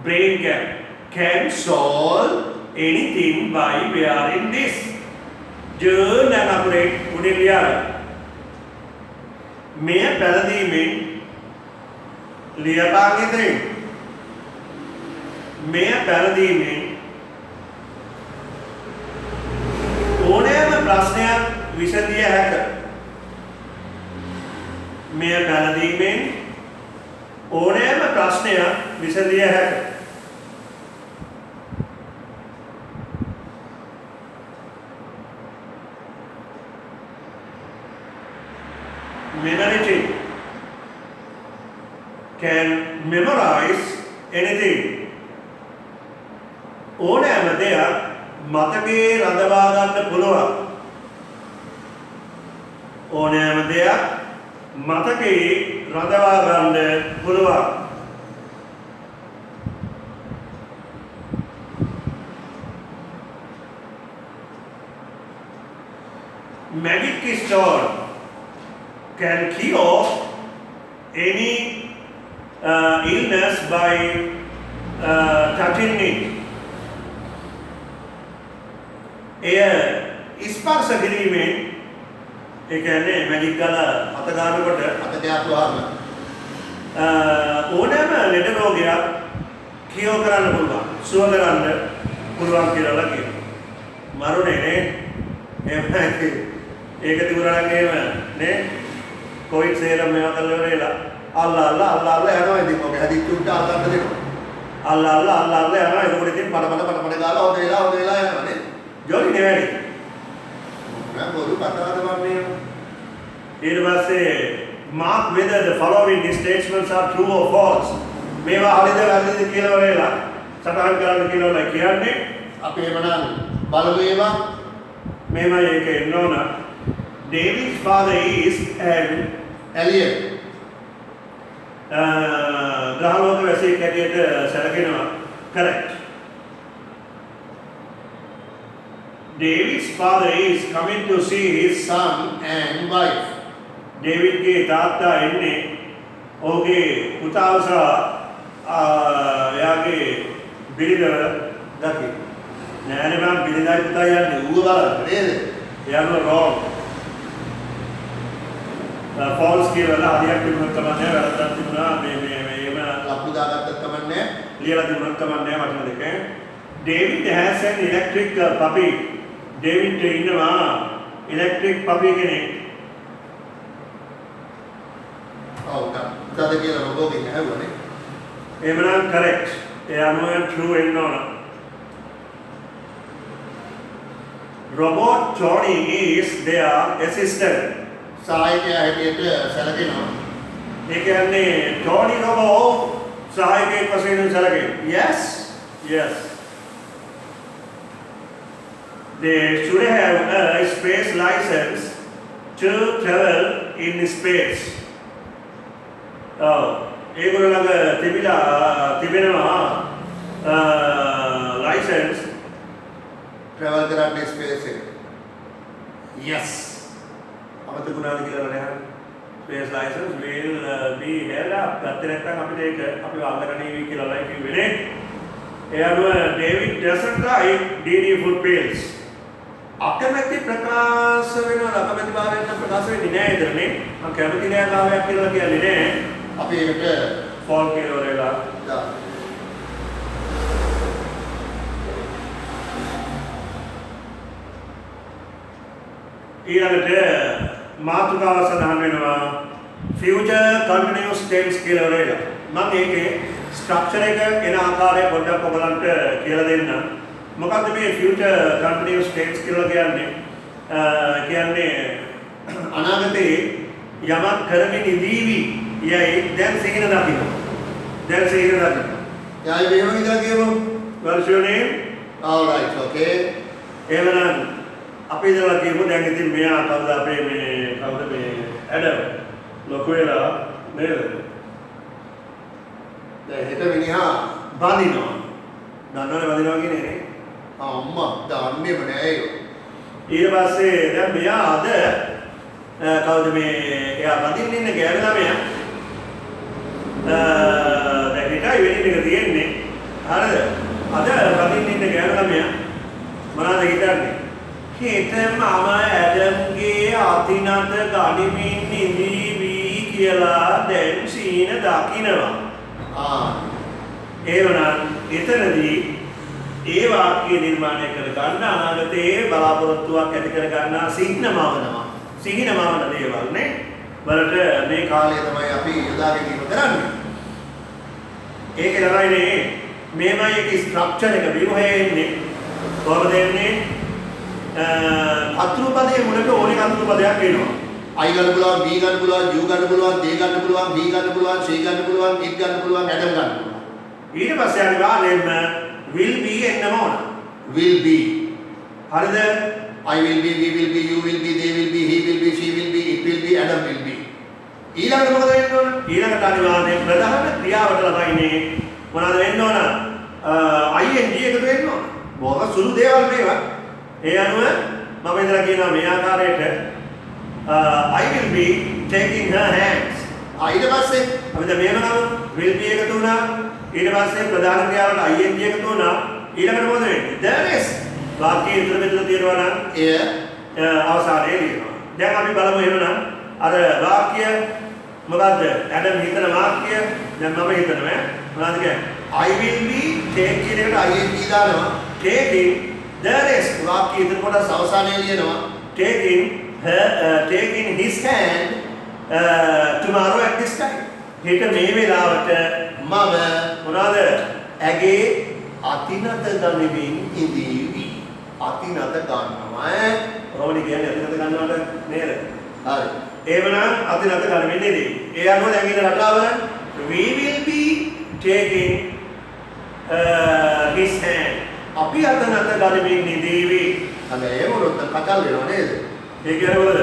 Speaker 1: brain can solve anything by wearing this. Journal අපේ උඩින් ලියලා. මේ පැලදීමෙන් ලියපාගෙන මෙය පැරදීමෙන් ඕනෑම ප්‍රශ්නයක් විසඳිය හැක. මෙය පැරදීමෙන් ඕනෑම ප්‍රශ්නයක් විසඳිය හැක. Memory can memorize anything. ඕනෑම දෙයක් මතකයේ රඳවා ගන්න පුළුවන්. ඕනෑම දෙයක් මතකයේ රඳවා ගන්න පුළුවන්. Magic stone can cure any illness by touching it. එය ස්පර්ශ කිරීමෙන් ඒ කියන්නේ මැජික් ගාලා අත ගන්නකොට
Speaker 2: අත ගෑපුවාම
Speaker 1: ඕනෑම ලෙඩ රෝගයක් කියෝ කරන්න පුළුවන් සුව කරන්න පුළුවන් කියලා කියනවා. මරුනේ නේ ඒක තිබුණා නම් එහෙම නේ කොවිඩ් සේරම් මේවා කරලා ඉවරලා අල්ලා යනවා. ඉතින් ඔක හැදිච්ච උඩ අල්ලන්න දෙනවා. අල්ලා යනවා. ඒක උඩ ඉතින් පඩ ගාලා හොද වෙලා යනවා නේ. ජොලි නෙවෙයි. මම බොරු කතාවද වන්නේ. ඊට පස්සේ mark whether the following statements are true or false. මේවා හරිද වැරදිද කියලා වෙලා සටහන් කරන්න කියලා කියන්නේ. අපි එමනම් බලමු ඒවා. මේවා ඒක එන්න ඕන. David's father is an
Speaker 2: alien.
Speaker 1: ග්‍රහලෝක වැසියෙක් හැටියට සැලකෙනවා. correct. David's father is coming to see his son and wife. David के ताता इन्ने ओके पुतावसा याके बिलिदर दकी नैने में बिलिदाई पुता यार ऊँगा बाला
Speaker 2: නේද?
Speaker 1: यार वो wrong false के वाला आदिया के मुक्त माने वाला तंत्र ना में
Speaker 2: ලප්පු දාගත්තත් කමන්නේ.
Speaker 1: लिया के मुक्त माने वाला देखें David has an electric puppy. David के इन्ना electric puppy के ने
Speaker 2: ඔව් දාද කියලා රොබෝ කෙනෙක් ඇහුවානේ.
Speaker 1: එහෙමනම් correct. ඒ අනුව true වෙන්න ඕන. Robot Tony is their assistant.
Speaker 2: සහායකයා හැටියට සැලකෙනවා.
Speaker 1: ඒ කියන්නේ Tony robot සහායකයෙක් වශයෙන් සැලකෙනවා. Yes. They should have a space license to travel in space. ඒගොල්ලෝ ළඟ තිබෙනවා license
Speaker 2: travel කරන්න ස්පේස් එක.
Speaker 1: yes අමතකුණාද කියලා නෑ space license will be held up ගත්තේ නැත්නම් අපිට ඒක අපි අල්ලගන්නේ කියලා කිව්වේ නේ. ඒ අනුව David doesn't like DD food pills. අකමැති ප්‍රකාශ වෙනවා අකමැති භාවයෙන් ප්‍රකාශ වෙන්නේ නෑ ඉතින් මම කැමති නෑ කාවයක් කියලා කියන්නේ නෑ.
Speaker 2: අපි ඒකට
Speaker 1: fall කියලා වෙලා
Speaker 2: දාන්න.
Speaker 1: ඊළඟට මාතෘකාව සඳහන් වෙනවා future continuous tense කියලා වෙලා. මම ඒකේ ස්ට්‍රක්චර් එක එන ආකාරය පොඩ්ඩක් ඔයගලන්ට කියලා දෙන්නම්. මොකද්ද මේ future continuous tense කියලා කියන්නේ? කියන්නේ අනාගතේ යමක් කරමින් ඉඳීවි යයි දැන් සිහින දකින්න.
Speaker 2: යායි මෙහෙම ඉඳලා කියමු.
Speaker 1: What's your name?
Speaker 2: all right okay.
Speaker 1: එහෙනම් අපි ඉඳලා කියමු දැන් ඉතින් මෙයා කවුද අපේ මේ ඇඩම් ලොකු වෙලා නේද?
Speaker 2: දැන් හෙට මිනිහා
Speaker 1: බඳිනවා. දන්නවනේ බඳිනවා කියන්නේ නේ.
Speaker 2: අම්මා දන්නේම නෑ ඒක.
Speaker 1: ඊට පස්සේ දැන් මෙයා අද කවුද මේ එයා බඳින්න ඉන්න ගෑනු ළමයා දැන් හිටයි වෙනින් එක තියෙන්නේ. හරිද? අද බඳින්න ඉන්න ගෑනු ළමයා මොනවද හිතන්නේ? හෙට මම ඇඩම්ගේ අතිනත ගනිමින් ඉඳීවි කියලා දැන් සීන දකින්නවා. ඒවනම් එතනදී ඒ වාක්‍ය නිර්මාණය කර ගන්න අනාගතයේ බලාපොරොත්තුවක් ඇති කර ගන්නා සිහිනමවන දේවල් නේ. බලට මේ
Speaker 2: කාලය තමයි අපි යොදාගෙන ඉන්න කරන්නේ.
Speaker 1: ඒක ළමයිනේ මේමයි එක ස්ට්‍රක්චර් එක විවහයේ ඉන්නේ. කොහොමද එන්නේ? අතුරුපදයේ මුලට ඕනේ අතුරුපදයක් එනවා.
Speaker 2: I ගන්න පුළුවන්, B ගන්න පුළුවන්, U ගන්න පුළුවන්, D ගන්න පුළුවන්, B ගන්න පුළුවන්, C ගන්න පුළුවන්, it ගන්න පුළුවන්, Adam ගන්න පුළුවන්.
Speaker 1: ඊට පස්සේ අනිවාර්යයෙන්ම will be එන්නම ඕන.
Speaker 2: will be.
Speaker 1: හරිද?
Speaker 2: I will be, we will be, you will be, they will be, he will be, she will be, it will be, Adam will be.
Speaker 1: ඊළඟට මොකද වෙන්න ඕන? ඊළඟට අනිවාර්යයෙන් ප්‍රධාන ක්‍රියාවට ළමයිනේ මොනවද වෙන්න ඕන? ing එකතු වෙන්න ඕන. බොහොම සුළු දේවල් මේවා. ඒ අනුව මම ඉඳලා කියනවා මේ ආකාරයට I will be taking her hands.
Speaker 2: ඊට පස්සේ
Speaker 1: අපි දැන් මේව නම will be එකතු වුණා. ඊට පස්සේ ප්‍රධාන ක්‍රියාවට ing එකතු වුණා. ඊළඟට මොකද වෙන්නේ? there is වාක්‍යයේ ඉතුරු මෙතන තියෙනවා නම්
Speaker 2: එය
Speaker 1: අවසානයේ ලියනවා. දැන් අපි බලමු එහෙමනම් අර වාක්‍ය මොකද්ද? ඇඩම් හිතන වාක්‍ය දැන් මම හිතනවා මොනවද කියන්නේ? I will be taking එකට ing දානවා. taking the rest වාක්‍යයේ ඉතුරු කොටස අවසානයේ ලියනවා. taking his hand tomorrow at this time. හෙට මේ වෙලාවට මම මොනවද? ඇගේ අතිනත ගනිමින් ඉඳීවි. අතිනත ගන්නවා. රෝණි කියන්නේ අතිනත ගන්නවට නේද? හරි. එහෙමනම් අතිනත ගනිමින් ඉඳීවි. ඒ අනුව දැන් ඉන්න රටාව we will be taking his hand. අපි අතිනත ගනිමින් ඉඳීවි. හැබැයි ඒ මොනොත් කකල් වෙනව නේද? ඒ කියන්නේ මොකද?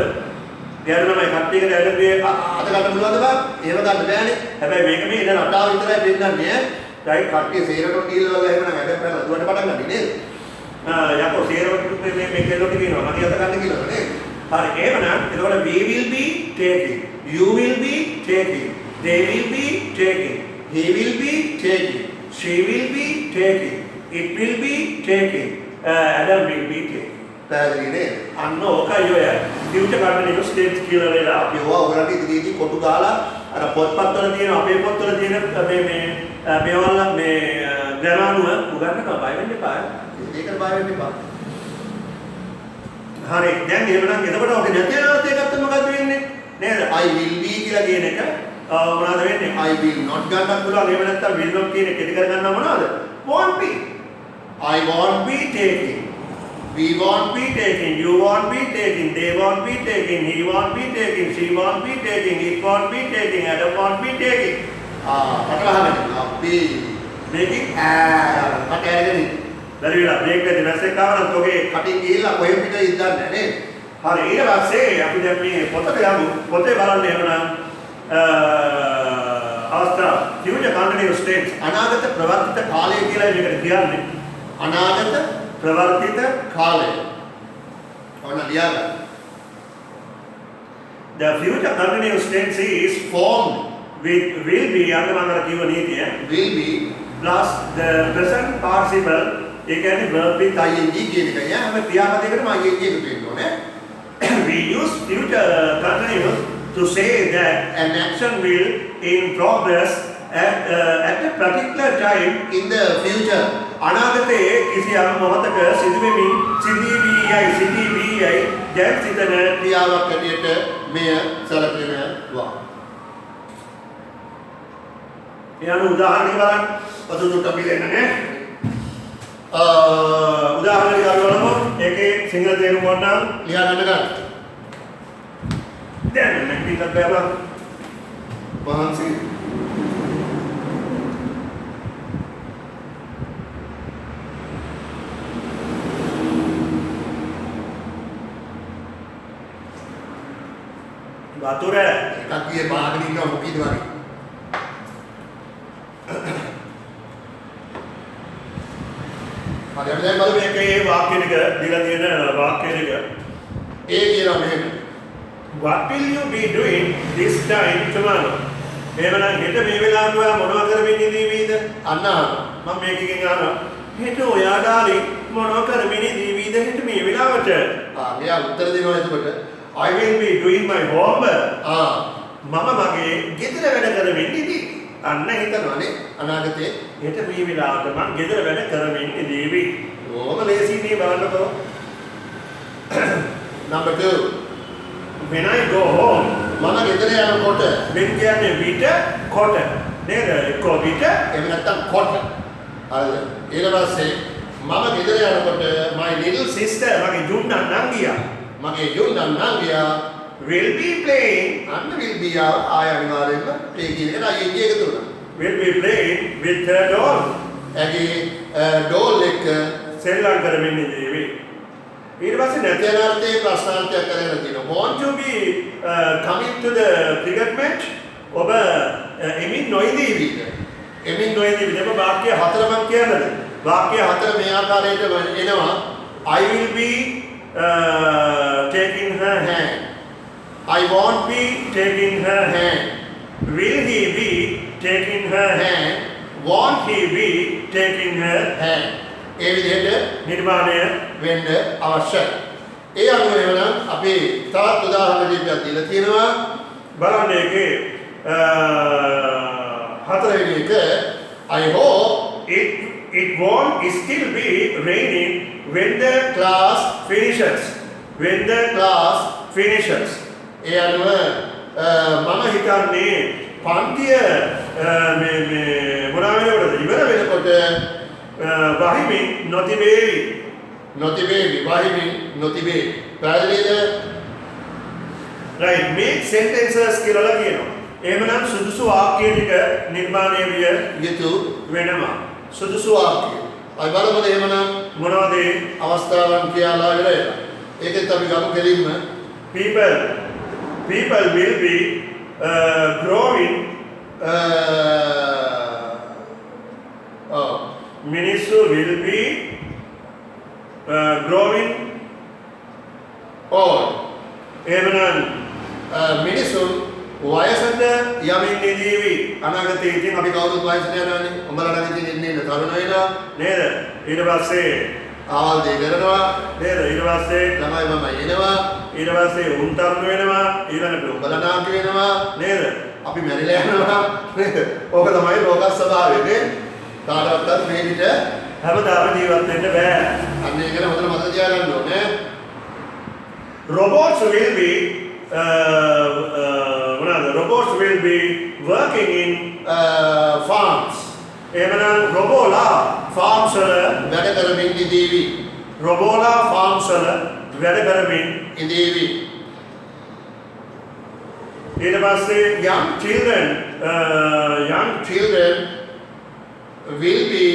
Speaker 1: ගැරණමයි කට්ටියකට ඇඩම්ගේ අත ගන්න පුළුවන්ද බං? ඒව ගන්න බෑනේ. හැබැයි මේක මේ ඉන්න රටාව විතරයි පෙන්නන්නේ. ඩයි කට්ටිය සේරටෝ ඩීල් වල එහෙම නම් ඇඩම් කරලා දුවට පටන් ගන්නේ නේද? යකෝ සේරවට මේ කෙල්ලොට කියනවා මගේ අත ගන්න කියලා නේද? හරි එහෙමනම් එතකොට we will be taking, you will be taking, they will be taking, he will be taking, she will be taking, it will be taking, Adam will be taking. පැහැදිලි නේද? අන්න ඕකයි ඔය ෆියුචර් කන්ටිනියස් ටෙන්ස් කියලා වෙලා අපි ඕවා ඔයාලට ඉදිරියේදී කොටු දාලා අර පොත්පත්වල තියෙන අපේ පොත්වල තියෙන මේවල මේ ග්‍රැමානුව උගන්වනවා බය වෙන්න එපා. ඒකට බය වෙන්න එපා. හරි දැන් එහෙමනම් එතකොට ඔක නැති අනාර්ථය ගත්තම මොකද වෙන්නේ? නේද? I will be කියලා කියන එක මොනවද වෙන්නේ? I will not ගන්නත් පුළුවන්. එහෙම නැත්නම් will not කියන එක ඉදි කරගන්නවා මොනවද? won't be. I won't be taking. We won't be taking, you won't be taking, they won't be taking, he won't be taking, she won't be taking, it won't be taking, Adam won't be taking. පටලහන්නේ අපි මේකේ මට ඇරගෙන බැරි වෙලා break එකේ message ආවනම් ඔගේ කටින් ගිහිල්ලා කොහෙන් පිට ඉඳන්නේ නේද? හරි ඊට පස්සේ අපි දැන් මේ පොතට යමු. පොතේ බලන්න එහෙමනම් අවස්ථා future continuous tense අනාගත ප්‍රවර්තිත කාලය කියලා මේකට කියන්නේ. අනාගත ප්‍රවර්තිත කාලය. ඔන්න ලියාගන්න. The future continuous tense is formed with will be අන්න මම කියව නීතිය will be plus the present participle ඒ කියන්නේ verb with ing කියන එක. හැම ක්‍රියාපදයකටම ing එකතු වෙන්න ඕනේ. We use future continuous to say that an action will in progress at a particular time in the future. අනාගතයේ කිසියම් මොහොතක සිදුවෙමින් සිටීවීයි දැන් සිතන ක්‍රියාවක් ඇටියට මෙය සැලකෙනවා. යන උදාහරණයක් බලන්න. පසුදුට පිළිෙන්නේ උදාහරණයක් ගන්නවම ඒකේ සිංහල තේරුම වුණා ලියා ගන්න ගන්න. දැන් මම පිටත් බෑවා. වහන්සේ වතුර එකක් ගියේ බාගෙන ඉන්නවා මොකීද වගේ. හරි අපි දැන් බලමු මේකේ වාක්‍ය ටික දීලා තියෙන වාක්‍ය ටික. ඒ කියනවා මෙහෙම. What will you be doing this time tomorrow? එහෙමනම් හෙට මේ වෙලාවට ඔයා මොනව කරමින් ඉඳීවිද? අන්න මම මේකකින් අහනවා. හෙට ඔයාලාලි මොනව කරමින් ඉඳීවිද හෙට මේ වෙලාවට? මෙයා උත්තර දෙනවා එතකොට. I will be doing my homework. මම මගේ ගෙදර වැඩ කරමින් ඉඳී. අන්න හිතනවානේ අනාගතේ හෙට මේ වෙලාවට මම ගෙදර වැඩ කරමින් ඉඳීවි. ඕම ලේසියි බලන්නකෝ. Number 2. When I go home මම ගෙදර යනකොට when කියන්නේ විට කොට නේද? එක්කෝ විට එහෙම නැත්නම් කොට. හරිද? ඊට පස්සේ මම ගෙදර යනකොට my little sister මගේ ජුන්නන් නංගියා මගේ ජුන්නන් නංගියා will be playing අන්න will be ආය අනිවාර්යෙන්ම play කියන එකට අයින් එකතු වෙනවා. will be playing with her doll. ඇගේ doll එක සෙල්ලම් කරමින් ඉඳීවි. ඊට පස්සේ නැතිනාර්ථයේ ප්‍රශ්නාර්ථයක් කරගෙන තියෙනවා. Want to be coming to the cricket match? ඔබ එමින් නොඉඳීවිද? එමින් නොඉඳීවිද? ඔබ වාක්‍ය හතර මම කියන්නද? වාක්‍ය හතර මේ ආකාරයට එනවා. I will be taking her hand. I won't be taking her hand. Will he be taking her hand? Won't he be taking her hand?
Speaker 2: ඒ විදිහට
Speaker 1: නිර්මාණය
Speaker 2: වෙන්න අවශ්‍යයි. ඒ අනුව එහෙනම් අපි තවත් උදාහරණ දෙකක් දීලා තියෙනවා.
Speaker 1: බලන්න ඒකේ
Speaker 2: හතරවෙනි එක I hope
Speaker 1: it won't still be raining when the
Speaker 2: class
Speaker 1: finishes. When the
Speaker 2: class
Speaker 1: finishes.
Speaker 2: ඒ අනුව
Speaker 1: මම හිතන්නේ පන්තිය මොනවා වෙනකොටද ඉවර වෙනකොට වහිමින් නොතිබේවි.
Speaker 2: නොතිබේවි වහිමින් නොතිබේවි. පැහැදිලිද?
Speaker 1: right make sentences කියලා කියනවා. එහෙමනම් සුදුසු වාක්‍ය ටික නිර්මාණය විය
Speaker 2: යුතු
Speaker 1: වෙනවා.
Speaker 2: සුදුසු වාක්‍ය. අපි බලමු එහෙමනම්
Speaker 1: මොනවද ඒ
Speaker 2: අවස්ථාවන් කියලා ඉවරයි. ඒකත් අපි ගමු කෙලින්ම
Speaker 1: people will be growing මිනිස්සු will be growing
Speaker 2: old.
Speaker 1: එහෙමනම්
Speaker 2: මිනිසුන් වයසට යමින් ඉදීවි. අනාගතයේ ඉතින් අපි කවුරුත් වයසට යනවානේ. උඹලා නම් ඉතින් ඉන්නේ තරුණ වෙනවා
Speaker 1: නේද? ඊට පස්සේ
Speaker 2: ආවල් දෙය කරනවා
Speaker 1: නේද? ඊට පස්සේ
Speaker 2: ළමයි මම එනවා.
Speaker 1: ඊට පස්සේ උන් තරුණ වෙනවා. ඊළඟට
Speaker 2: උඹලා නාකි වෙනවා
Speaker 1: නේද?
Speaker 2: අපි මැරිලා යනවා නේද? ඕක තමයි ලෝක ස්වභාවය නේ. කාටවත් මේ විදිහට
Speaker 1: හැමදාම ජීවත් වෙන්න බෑ.
Speaker 2: අන්න ඒක ගැන හොඳට මතක තියාගන්න ඕනේ.
Speaker 1: Robots will be robots will be working in
Speaker 2: farms.
Speaker 1: එහෙමනම් රොබෝලා farms වල
Speaker 2: වැඩ කරමින් ඉදීවි.
Speaker 1: රොබෝලා farms වල වැඩ කරමින්
Speaker 2: ඉදීවි.
Speaker 1: ඊට පස්සේ young children
Speaker 2: Children will be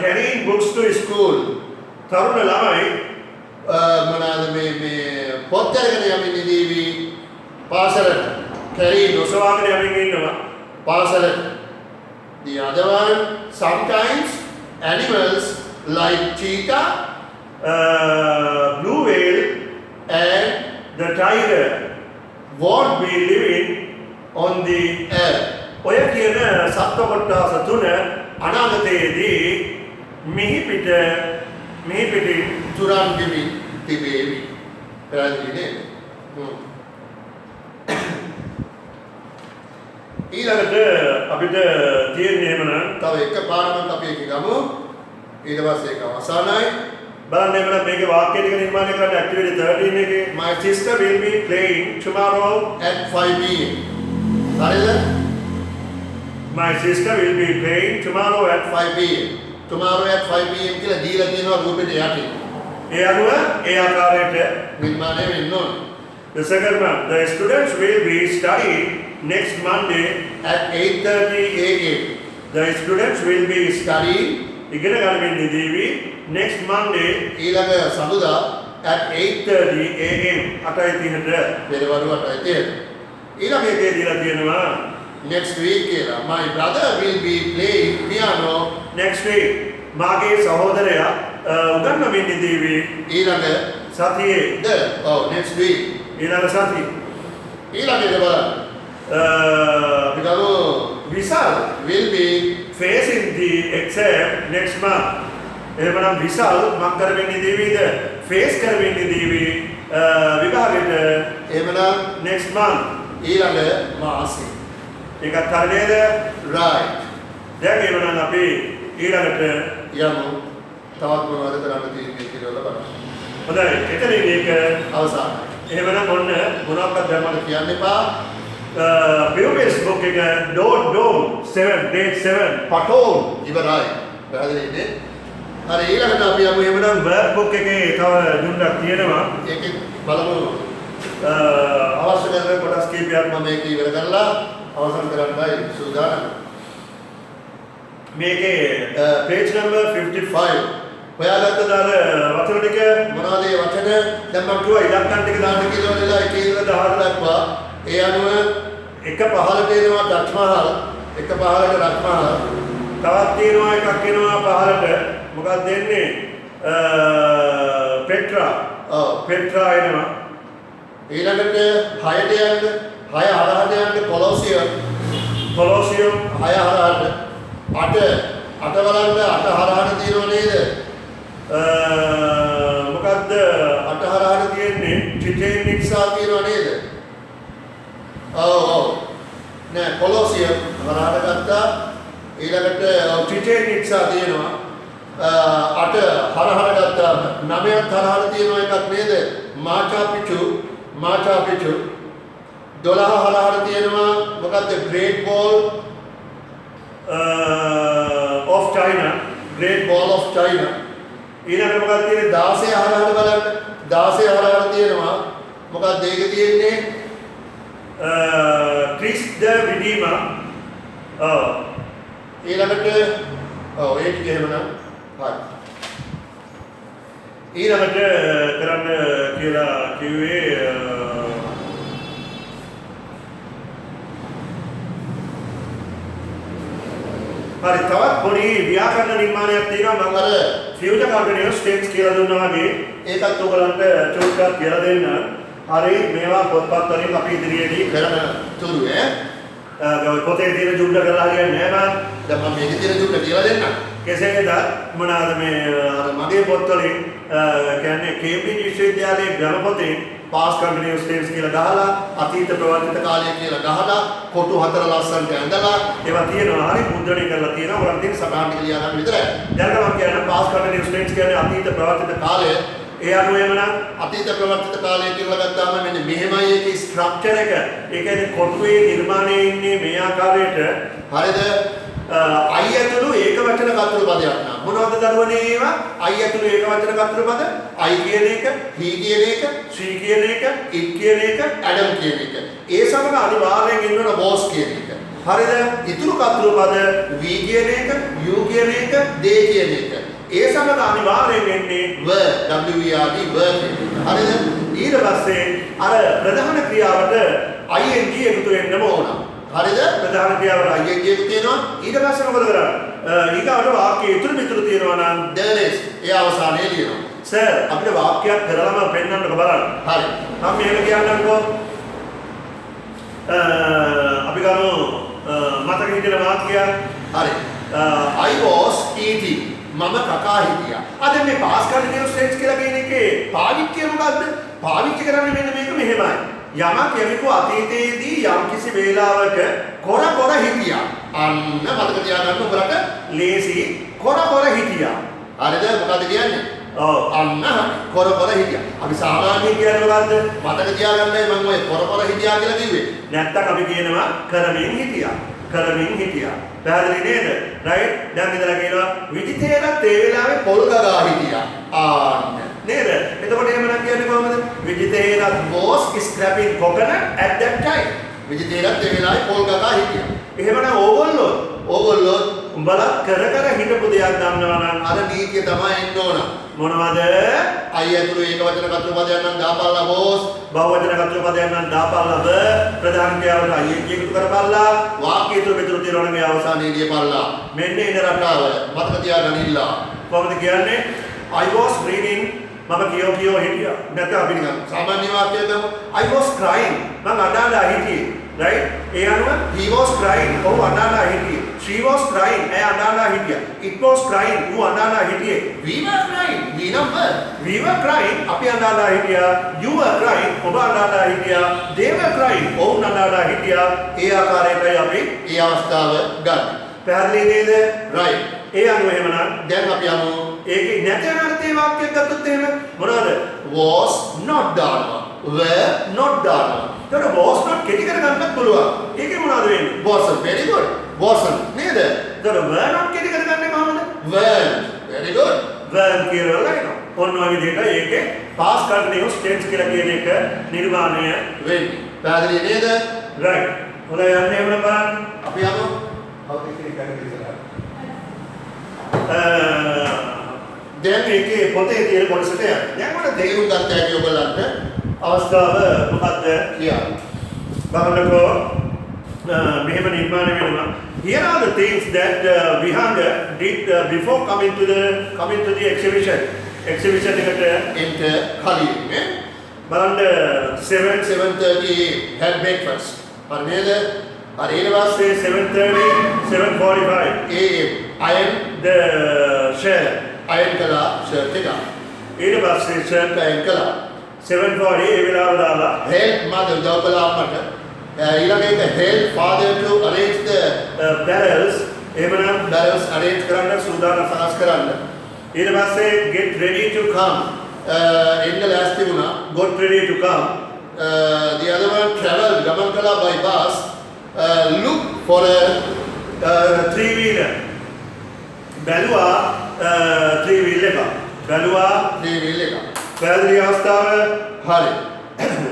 Speaker 1: carrying books to school. තරුණ ළමයි
Speaker 2: මොනවාද මේ පොත් අරගෙන යමින් ඉදීවි. පාසලට carry
Speaker 1: නොසවාගෙන යමින් ඉන්නවා.
Speaker 2: පාසලට. The other one, sometimes animals like cheetah,
Speaker 1: blue whale
Speaker 2: and
Speaker 1: the tiger won't be living on the
Speaker 2: air.
Speaker 1: ඔය කියන සත්ව කොටස තුන අනාගතයේදී මිහිපිටින්
Speaker 2: තුරන් ගෙමින් තිබේවි. පැහැදිලි නේද?
Speaker 1: ඊළඟට අපිට තියෙන්නේ එහෙමනම්
Speaker 2: තව එක පාඩමක් අපි එක ගමු. ඊට පස්සේ ඒක අවසానයි.
Speaker 1: බලන්න එහෙමනම් මේකේ වාක්‍ය ටික නිර්මාණය කරන්න activity 13 එකේ my sister will be playing tomorrow
Speaker 2: at 5 pm. හරිද?
Speaker 1: my sister will be playing tomorrow at
Speaker 2: 5 pm. Tomorrow at 5 pm කියලා දීලා තියෙනවා රූපෙට යටින්.
Speaker 1: ඒ අනුව ඒ ආකාරයට
Speaker 2: නිර්මාණය වෙන්න ඕනේ.
Speaker 1: the second one the students will be studying next Monday
Speaker 2: at 8:30 am.
Speaker 1: the students will be
Speaker 2: studying
Speaker 1: ඉගෙන ගන්න ඉදීවි next Monday
Speaker 2: ඊළඟ සඳුදා at
Speaker 1: 8:30 am 8:30ට
Speaker 2: පෙරවරු 8:30.
Speaker 1: ඊළඟ එකේ දීලා තියෙනවා
Speaker 2: next week කියලා my brother will be playing piano
Speaker 1: next week මාගේ සහෝදරයා උගන්වමින් ඉදීවි
Speaker 2: ඊළඟ
Speaker 1: සතියේ
Speaker 2: next week
Speaker 1: ඊළඟ සතියේ
Speaker 2: ඊළඟ එක බලන්න
Speaker 1: Vishal
Speaker 2: will be
Speaker 1: facing the exam next month. එහෙමනම් විශාල් මක් කරමින් ඉදීවිද ෆේස් කරමින් ඉදීවි විභාගෙට
Speaker 2: එහෙමනම්
Speaker 1: next month
Speaker 2: ඊළඟ මාසෙ.
Speaker 1: ඒකත් හරියද?
Speaker 2: right.
Speaker 1: දැන් එහෙමනම් අපි ඊළඟට
Speaker 2: යමු. තවත් මොනවද කරන්න තියෙන්නේ කියලා බලන්න.
Speaker 1: හොඳයි. එතනින් මේක
Speaker 2: අවසానයි.
Speaker 1: එහෙමනම් ඔන්න මොනවක්ද දැම්මද
Speaker 2: කියන්න එපා.
Speaker 1: pupils book එක dome 7 date 7
Speaker 2: පටෝල් ඉවරයි. පැහැදිලිද? හරි ඊළඟට අපි යමු එහෙමනම්
Speaker 1: work book එකේ තව දුන්නක් තියෙනවා.
Speaker 2: ඒකේ බලමු
Speaker 1: අවශ්‍ය කරන කොටස් කීපයක්
Speaker 2: මම මේක ඉවර කරලා අවසන් කරන්නයි සූදානම්.
Speaker 1: මේකේ page number 55
Speaker 2: හොයාගත්තද අර
Speaker 1: වචන ටික
Speaker 2: මොනවද ඒ වචන?
Speaker 1: දැන් මම කිව්වා ඉලක්කම් ටික දාන්න
Speaker 2: කිලෝ ඉඳලා 1 ඉඳලා 10 දක්වා ඒ අනුව එක පහළට එනවා ඩච්මහල් එක පහළට රත්මහල්
Speaker 1: තවත් තියෙනවා එකක් එනවා පහළට මොකක්ද දෙන්නේ පෙට්‍රා එනවා
Speaker 2: ඊළඟට 6ට යන්න 6 හරහට යන්න කොලොසියම් 6 හරහට 8 අට බලන්න අට හරහට තියෙනව නේද?
Speaker 1: මොකද්ද අට හරහට තියෙන්නේ?
Speaker 2: චිටේන් නික්සා තියෙනව නේද? ඔව් නෑ කොලොසියම් හරහට ගත්තා. ඊළඟට චිටේන් නික්සා තියෙනවා. අට හරහට ගත්තා. නවයත් හරහට තියෙනව එකක් නේද? මාචා පිච්චු 12 හරහට තියෙනවා මොකද්ද? Great Wall
Speaker 1: of China.
Speaker 2: Great Wall of China.
Speaker 1: ඊළඟට මොකක්ද තියෙන්නේ?
Speaker 2: 16 හරහට බලන්න. 16 හරහට තියෙනවා මොකක්ද ඒකේ තියෙන්නේ?
Speaker 1: Christ the Redeemer.
Speaker 2: ඊළඟට ඒක එහෙමනම් හරි.
Speaker 1: ඊළඟට කරන්න කියලා කිව්වේ හරි තවත් පොඩි ව්‍යාකරණ නිර්මාණයක් තියෙනවා මම අර ෆියුචර් කන්ටිනියස් ටෙන්ස් කියලා දුන්නා වගේ ඒකත් ඔයගලන්ට චුට්ටක් කියලා දෙන්න. හරි මේවා පොත්පත් වලින් අපි ඉදිරියේදී
Speaker 2: කරන තුරු
Speaker 1: පොතේ තියෙන ජුඩ්ඩ කරලා හරියන්නේ නැහැ මම.
Speaker 2: දැන් මම මේකේ තියෙන ජුඩ්ඩ කියලා දෙන්නම්.
Speaker 1: කෙසේද මොනවාද මේ අර මගේ පොත් වලින් කියන්නේ කේම්බ්‍රිජ් විශ්වවිද්‍යාලයේ ග්‍රාම පොතේ past continuous tense කියලා ගහලා අතීත ප්‍රවර්තිත කාලය කියලා ගහලා කොටු හතර ලස්සනට ඇඳලා ඒවා තියෙනවා. හරි මුද්‍රණය කරලා තියෙනවා. ඔයාලට තියෙන සටහන් ටික ලියා ගන්න විතරයි. දැන් මම කියන්නේ past continuous tense කියන්නේ අතීත ප්‍රවර්තිත කාලය. ඒ අනුව එමනම් අතීත ප්‍රවර්තිත කාලය කියලා ගත්තාම මෙන්න මෙහෙමයි ඒකේ ස්ට්‍රක්චර් එක. ඒ කියන්නේ කොටුවේ නිර්මාණයේ ඉන්නේ මේ ආකාරයට. හරිද? I ඇතුළු ඒක වචන කතරු පදයක් නා. මොනවද දරුවනේ ඒවා? I ඇතුළු ඒක වචන කතරු පද. I කියන එක, he කියන එක, she කියන එක, it කියන එක, Adam කියන එක. ඒ සමග අනිවාර්යෙන් ඉන්න ඕන was කියන එක. හරිද? ඉතුරු කතරු පද we කියන එක, you කියන එක, they කියන එක. ඒ සමග අනිවාර්යෙන් එන්නේ were, W-E-R-D were කියන එක. හරිද? ඊට පස්සේ අර ප්‍රධාන ක්‍රියාවට ing එකතු වෙන්නම ඕන. හරිද? ප්‍රධාන ක්‍රියාවට ing එකතු වෙනවා. ඊට පස්සේ මොකද කරන්නේ? ඊගාට වාක්‍යය ඉතුරු මිතුරු තියෙනවා නම් there's ඒ අවසානයේ ලියනවා. සර් අපිට වාක්‍යයක් කරලම පෙන්නන්නක බලන්න. හරි. මම මේක කියන්නම්කෝ. අපි ගමු මතක හිටින වාක්‍යයක්. හරි. I was eating. මම කකා හිටියා. අද මේ past continuous tense කියලා කියන එකේ පාවිච්චිය මොකද්ද? පාවිච්චි කරන්නේ මෙන්න මේක මෙහෙමයි. යමක් යමෙකු අතීතයේදී යම් කිසි වේලාවක කොර හිටියා. අන්න මතක තියාගන්න ඔබලට ලේසි කොර හිටියා. හරිද? මොකද කියන්නේ? ඔව් අන්න කොර හිටියා. අපි සාමාන්‍යයෙන් කියන්නේ මොකද්ද? මතක තියාගන්නයි මම ඔය කොර හිටියා කියලා කිව්වේ. නැත්තම් අපි කියනවා කරමින් හිටියා. පැහැදිලි නේද? රයිට්? දැන් ඉඳලා කියනවා විජිතේනත් ඒ වෙලාවේ පොල් ගගා හිටියා. ආන්න නේද? එතකොට එහෙමනම් කියන්නේ කොහමද? Vijitayanath was scraping coconut at that time. Vijitayanath ඒ වෙලාවේ පොල් ගගා හිටියා. එහෙමනම් ඕගොල්ලෝ උඹලා කර හිටපු දෙයක් ගන්නවා නම් අර නීතිය තමයි එන්න ඕන. මොනවද? I ඇතුළු ඒක වචන කතර පදයක් නම් දාපල්ලා was, බහුවචන කතර පදයක් නම් දාපල්ලා the, ප්‍රධාන ක්‍රියාවට ing එකතු කරපල්ලා, වාක්‍ය ඉතුරු මෙතුරු තියෙනවා නම් ඒ අවසානයේ ලියපල්ලා. මෙන්න ඉන රටාව මතක තියාගන්න. කොහොමද කියන්නේ? I was reading මම කියෝ හිටියා. නැත්නම් අපි නිකන් සාමාන්‍ය වාක්‍යයක් ගමු. I was crying. මම අඬා හිටියේ. right? ඒ අනුව he was crying. ඔහු අඬා හිටියේ. She was crying. ඇය අඬා හිටියා. It was crying. ඌ අඬා හිටියේ. We were crying. We were crying. අපි අඬා හිටියා. You were crying. ඔබ අඬා හිටියා. They were crying. ඔවුන් අඬා හිටියා. ඒ ආකාරයටයි අපි මේ අවස්ථාව ගන්න. පැහැදිලි නේද? right. ඒ අනුව එහෙමනම් දැන් අපි යමු ඒකේ නැතන අර්ථයේ වාක්‍යයක් ගත්තොත් එහෙම මොනවද? was not දානවා. were not දානවා. ඒතර was not කෙටි කරගන්නත් පුළුවන්. ඒකේ මොනවද වෙන්නේ? wasn't. very good. wasn't නේද? ඒතර were not කෙටි කරගන්නේ කොහමද? weren't. very good. weren't කියලා එනවා. ඔන්න ඔය විදිහට ඒකේ past continuous tense කියලා කියන එක නිර්මාණය වෙන්නේ. පැහැදිලි නේද? right. හොඳයි යන්නේ එහෙම බලන්න. අපි යමු. දැන් මේකේ පොතේ තියෙන කොටසට යන්න. දැන් මට තේරුම් ගන්න හැටි ඔයගලන්ට අවස්ථාව මොකද්ද කියන්නේ. බලන්නකෝ මෙහෙම නිර්මාණය වෙනවා. Here are the things that Vihanga did before coming to the exhibition. Exhibition එකට enter කලින් නේ. බලන්න 7:30 had breakfast. හරි නේද? හරි ඊට පස්සේ 7:30 7:45 am
Speaker 2: iron
Speaker 1: the shirt.
Speaker 2: iron කළා shirt එක.
Speaker 1: ඊට පස්සේ shirt
Speaker 2: iron කළා.
Speaker 1: 7:40 ඒ වෙලාව දාලා
Speaker 2: help mother උදව් කළා අම්මට. ඊළඟ එක help father to arrange the
Speaker 1: barrels එහෙමනම්
Speaker 2: barrels arrange
Speaker 1: කරන්න සූදානම් සකස් කරන්න. ඊට පස්සේ get ready to come.
Speaker 2: එන්න ලෑස්ති වුණා.
Speaker 1: got ready to come.
Speaker 2: The other one travel ගමන් කළා by bus. Look for a
Speaker 1: three-wheeler. බැලුවා three-wheeler එක. බැලුවා
Speaker 2: three-wheeler එක.
Speaker 1: පැහැදිලි අවස්ථාව.
Speaker 2: හරි.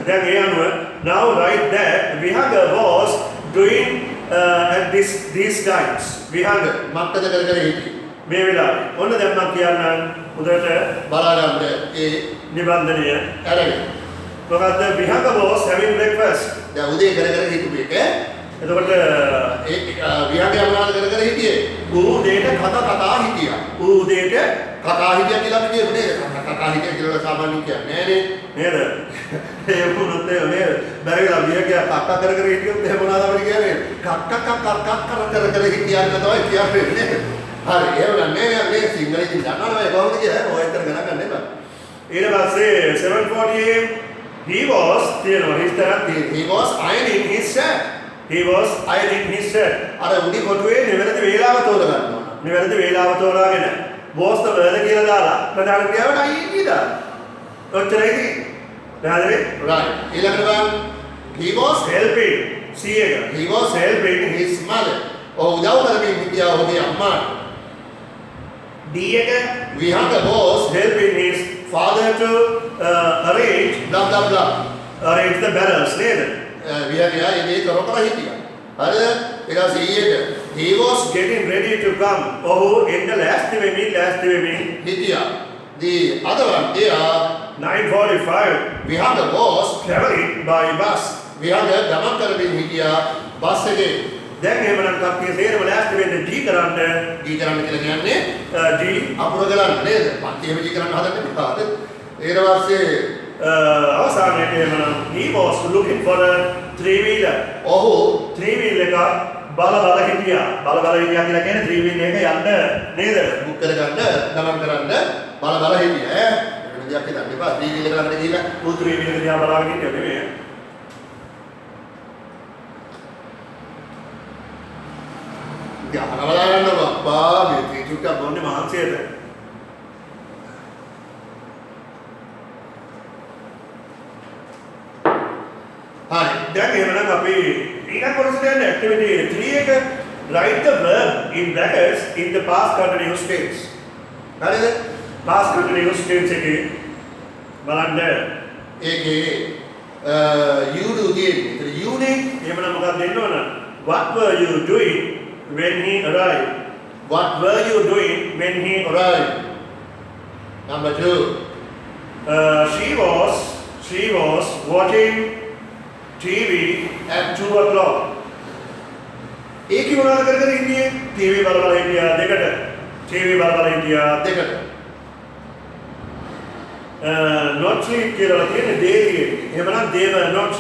Speaker 1: දැන් ඒ අනුව now write that Vihanga was doing at these times. Vihanga
Speaker 2: මක්කද කර කර හිටියේ.
Speaker 1: මේ වෙලාවේ. ඔන්න දැන් මම කියන්නම් උදේට
Speaker 2: බලා ගන්න ඒ
Speaker 1: නිබන්ධනය.
Speaker 2: අරගෙන.
Speaker 1: මොකද Vihanga was having breakfast.
Speaker 2: දැන් උදේ කර කර හිටපු එක.
Speaker 1: එතකොට
Speaker 2: ඒ විහාරය මොනවද කර කර හිටියේ?
Speaker 1: උදේට
Speaker 2: කතා හිටියා.
Speaker 1: උදේට
Speaker 2: කතා හිටියා කියලා අපි කියමු නේද? කතා හිටියා කියලා සාමාන්‍යයෙන් කියන්නේ නේද?
Speaker 1: නේද? ඒ වුණොත් ඒ නේද? බැරිලා විහාරය කක්ක කර කර හිටියොත් එහෙම මොනවද අපිට කියන්නේ? කක්ක කර කර හිටියා කියලා තමයි කියන්නේ නේද? හරි එහෙම නෑ මේ සිංහලෙන් දන්නවනේ ඔය කොහොමද කියලා ඔය අතර ගණන් ගන්න එපා. ඊට පස්සේ 7:40 he was he was ironing his shirt. He was ironing his shirt. අර උඩි කොටුවේ නිවැරදි වේලාව තෝර ගන්නවා. නිවැරදි වේලාව තෝරාගෙන බෝස් ද වල කියලා දාලා ප්‍රධාන ක්‍රියාවට අයියේ දාලා. ඔච්චරයි තියෙන්නේ. දැන්
Speaker 2: right. ඊළඟට he was
Speaker 1: helping. see එක.
Speaker 2: he was helping his mother. උදව් කරමින් හිටියා ඔහුගේ අම්මාට.
Speaker 1: D එක
Speaker 2: Vihanga was
Speaker 1: helping his father to arrange the barrels නේද?
Speaker 2: විහාරය ඉන්නේ කර හිටියා. හරිද? ඊට පස්සේ he was
Speaker 1: getting ready to come. ඔහු එන්න ලෑස්ති වෙමින්
Speaker 2: හිටියා. The other one there
Speaker 1: 9:45
Speaker 2: Vihanga was
Speaker 1: traveling by bus.
Speaker 2: Vihanga ගමන් කරමින් හිටියා බස් එකේ.
Speaker 1: දැන් එහෙමනම් කප්පිය සේරම ලෑස්ති වෙන්න G කරන්න.
Speaker 2: G කරන්න කියලා කියන්නේ
Speaker 1: G
Speaker 2: අපුර ගලන්න නේද? පන්ති එහෙම G කරන්න හදන්න එපා. ඊට පස්සේ
Speaker 1: අවසානයේදී එහෙමනම් he was looking for a three-wheeler.
Speaker 2: ඔහු
Speaker 1: three-wheeler එක බල හිටියා. බල හිටියා කියලා කියන්නේ three-wheeler එක යන්න නේද?
Speaker 2: බුක් කරගන්න ගමන් කරන්න බල හිටියා. වෙන දෙයක් හිතන්න එපා. three-wheeler ළඟට ගිහිල්ලා
Speaker 1: three-wheeler එක දිහා බලාගෙන හිටියා නෙමෙයි.
Speaker 2: ගහනවා ගන්නවා බා මේ චුට්ටක් බොන්නේ
Speaker 1: මහන්සියට.
Speaker 2: හරි.
Speaker 1: දැන් එහෙමනම් අපි ඊළඟ කොටසට යන activity 3 එක write the verb in brackets in the past continuous tense.
Speaker 2: හරිද?
Speaker 1: past continuous tense එකේ බලන්න
Speaker 2: ඒකේ you do තියෙන්නේ. ඒතර you නේ
Speaker 1: එහෙමනම් මොකක්ද දෙන්න ඕන? what were you doing when he arrived? What were you doing when he arrived?
Speaker 2: Number 2.
Speaker 1: She was watching TV at 2 o'clock. एक ही මොනවද කර ඉන්නේ? TV බලබල හිටියා දෙකට. TV බලබල හිටියා දෙකට. not sleep කියලා කියන්නේ දේරියේ. එහෙමනම් they were not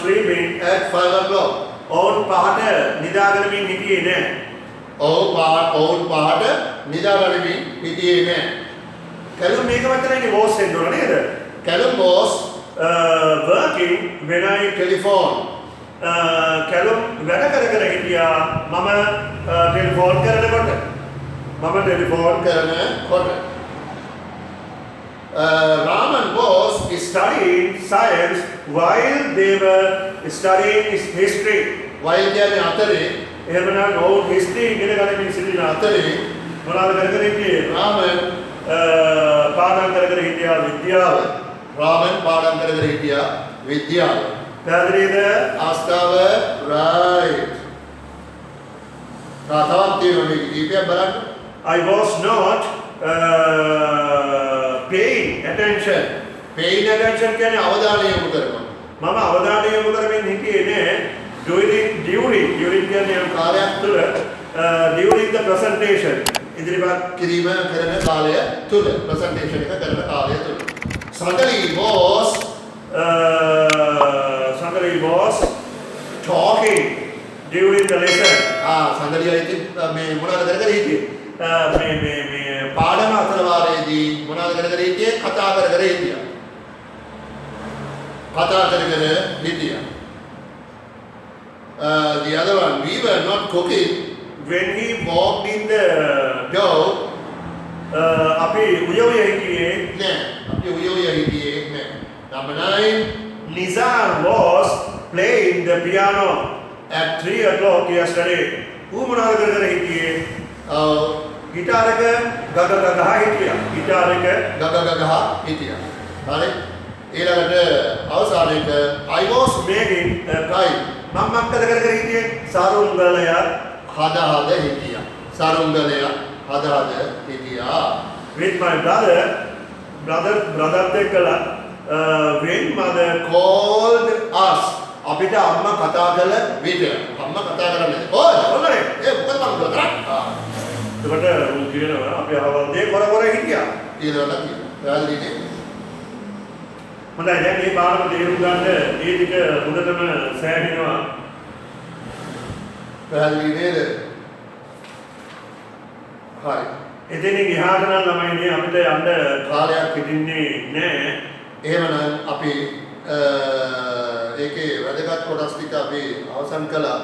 Speaker 1: sleeping
Speaker 2: at 5 o'clock.
Speaker 1: ඔවුන් පහට නිදාගන්නමින් හිටියේ නෑ.
Speaker 2: ඔවුන් පහට නිදාගන්නමින් හිටියේ නෑ.
Speaker 1: කලුම් මේක වචනයිනේ was එන්න ඕන නේද?
Speaker 2: Callum was
Speaker 1: working when I telephone. කලුම් වැඩ කර හිටියා මම ටෙලිෆෝන් කරනකොට. Raman was studying science while they were studying history.
Speaker 2: While කියන්නේ අතරේ
Speaker 1: එහෙමනම් ඔවුන් history ඉගෙන ගනිමින් සිටින අතරේ මොනවද කර හිටියේ?
Speaker 2: Raman
Speaker 1: පාඩම් කර හිටියා විද්‍යාව.
Speaker 2: Raman පාඩම් කර හිටියා විද්‍යාව.
Speaker 1: පැහැදිලිද?
Speaker 2: අවස්ථාව right. තවත් තියෙනවා මේක කීපයක් බලන්න.
Speaker 1: I was not paying attention. Paying attention කියන්නේ අවධානය යොමු කරනවා. මම අවධානය යොමු කරමින් හිටියේ නෑ during කියන්නේ කාලයක් තුළ during the presentation ඉදිරිපත්
Speaker 2: කිරීම කරන කාලය තුල presentation එක කරන කාලය තුල. Suddenly was talking
Speaker 1: during the lesson.
Speaker 2: සංගලිය ඉතින් මේ මොනවද කර කර හිටියේ?
Speaker 1: මේ
Speaker 2: පාඩම අතර වාරයේදී මොනවද කර කර හිටියේ? කතා කර කර හිටියා. කතා කර කර හිටියා. The other one, we were not cooking.
Speaker 1: when he walked in the
Speaker 2: door,
Speaker 1: අපි උයෝය හිටියේ
Speaker 2: නෑ. අපි උයෝය හිටියේ නෑ. Number 9,
Speaker 1: Nizam was playing the piano at 3 o'clock yesterday. ඌ මොනවද කර කර හිටියේ? ගිටාර එක ගග ගග හිටියා. ගිටාර එක
Speaker 2: ගග ගග හිටියා. හරි. ඊළඟට අවසානයේට I was
Speaker 1: making a kite. මම මොකද කර කර හිටියේ? සාරුංගලය
Speaker 2: හද හද හිටියා. සාරුංගලය හද හද හිටියා.
Speaker 1: with my brother එක්කලා when mother
Speaker 2: called us. අපිට අම්මා කතා කළ විට අම්මා කතා කරන්නේ. ඕයි ඔන්නනේ. මොකද මම කරන්නේ?
Speaker 1: එතකොට ඌ කියනවා අපි අහවල් දේ කර කර හිටියා.
Speaker 2: ඊළඟට කියනවා. පැහැදිලිද?
Speaker 1: හොඳයි දැන් මේ පාඩම තේරුම් ගන්න ඒ ටික හොඳටම සෑහෙනවා.
Speaker 2: පැහැදිලි නේද? හරි.
Speaker 1: එතනින් එහාට නම් ළමයිනේ අපිට යන්න කාලයක් හිටින්නේ නැහැ.
Speaker 2: එහෙමනම් අපි ඒකේ වැදගත් කොටස් ටික අපි අවසන් කළා.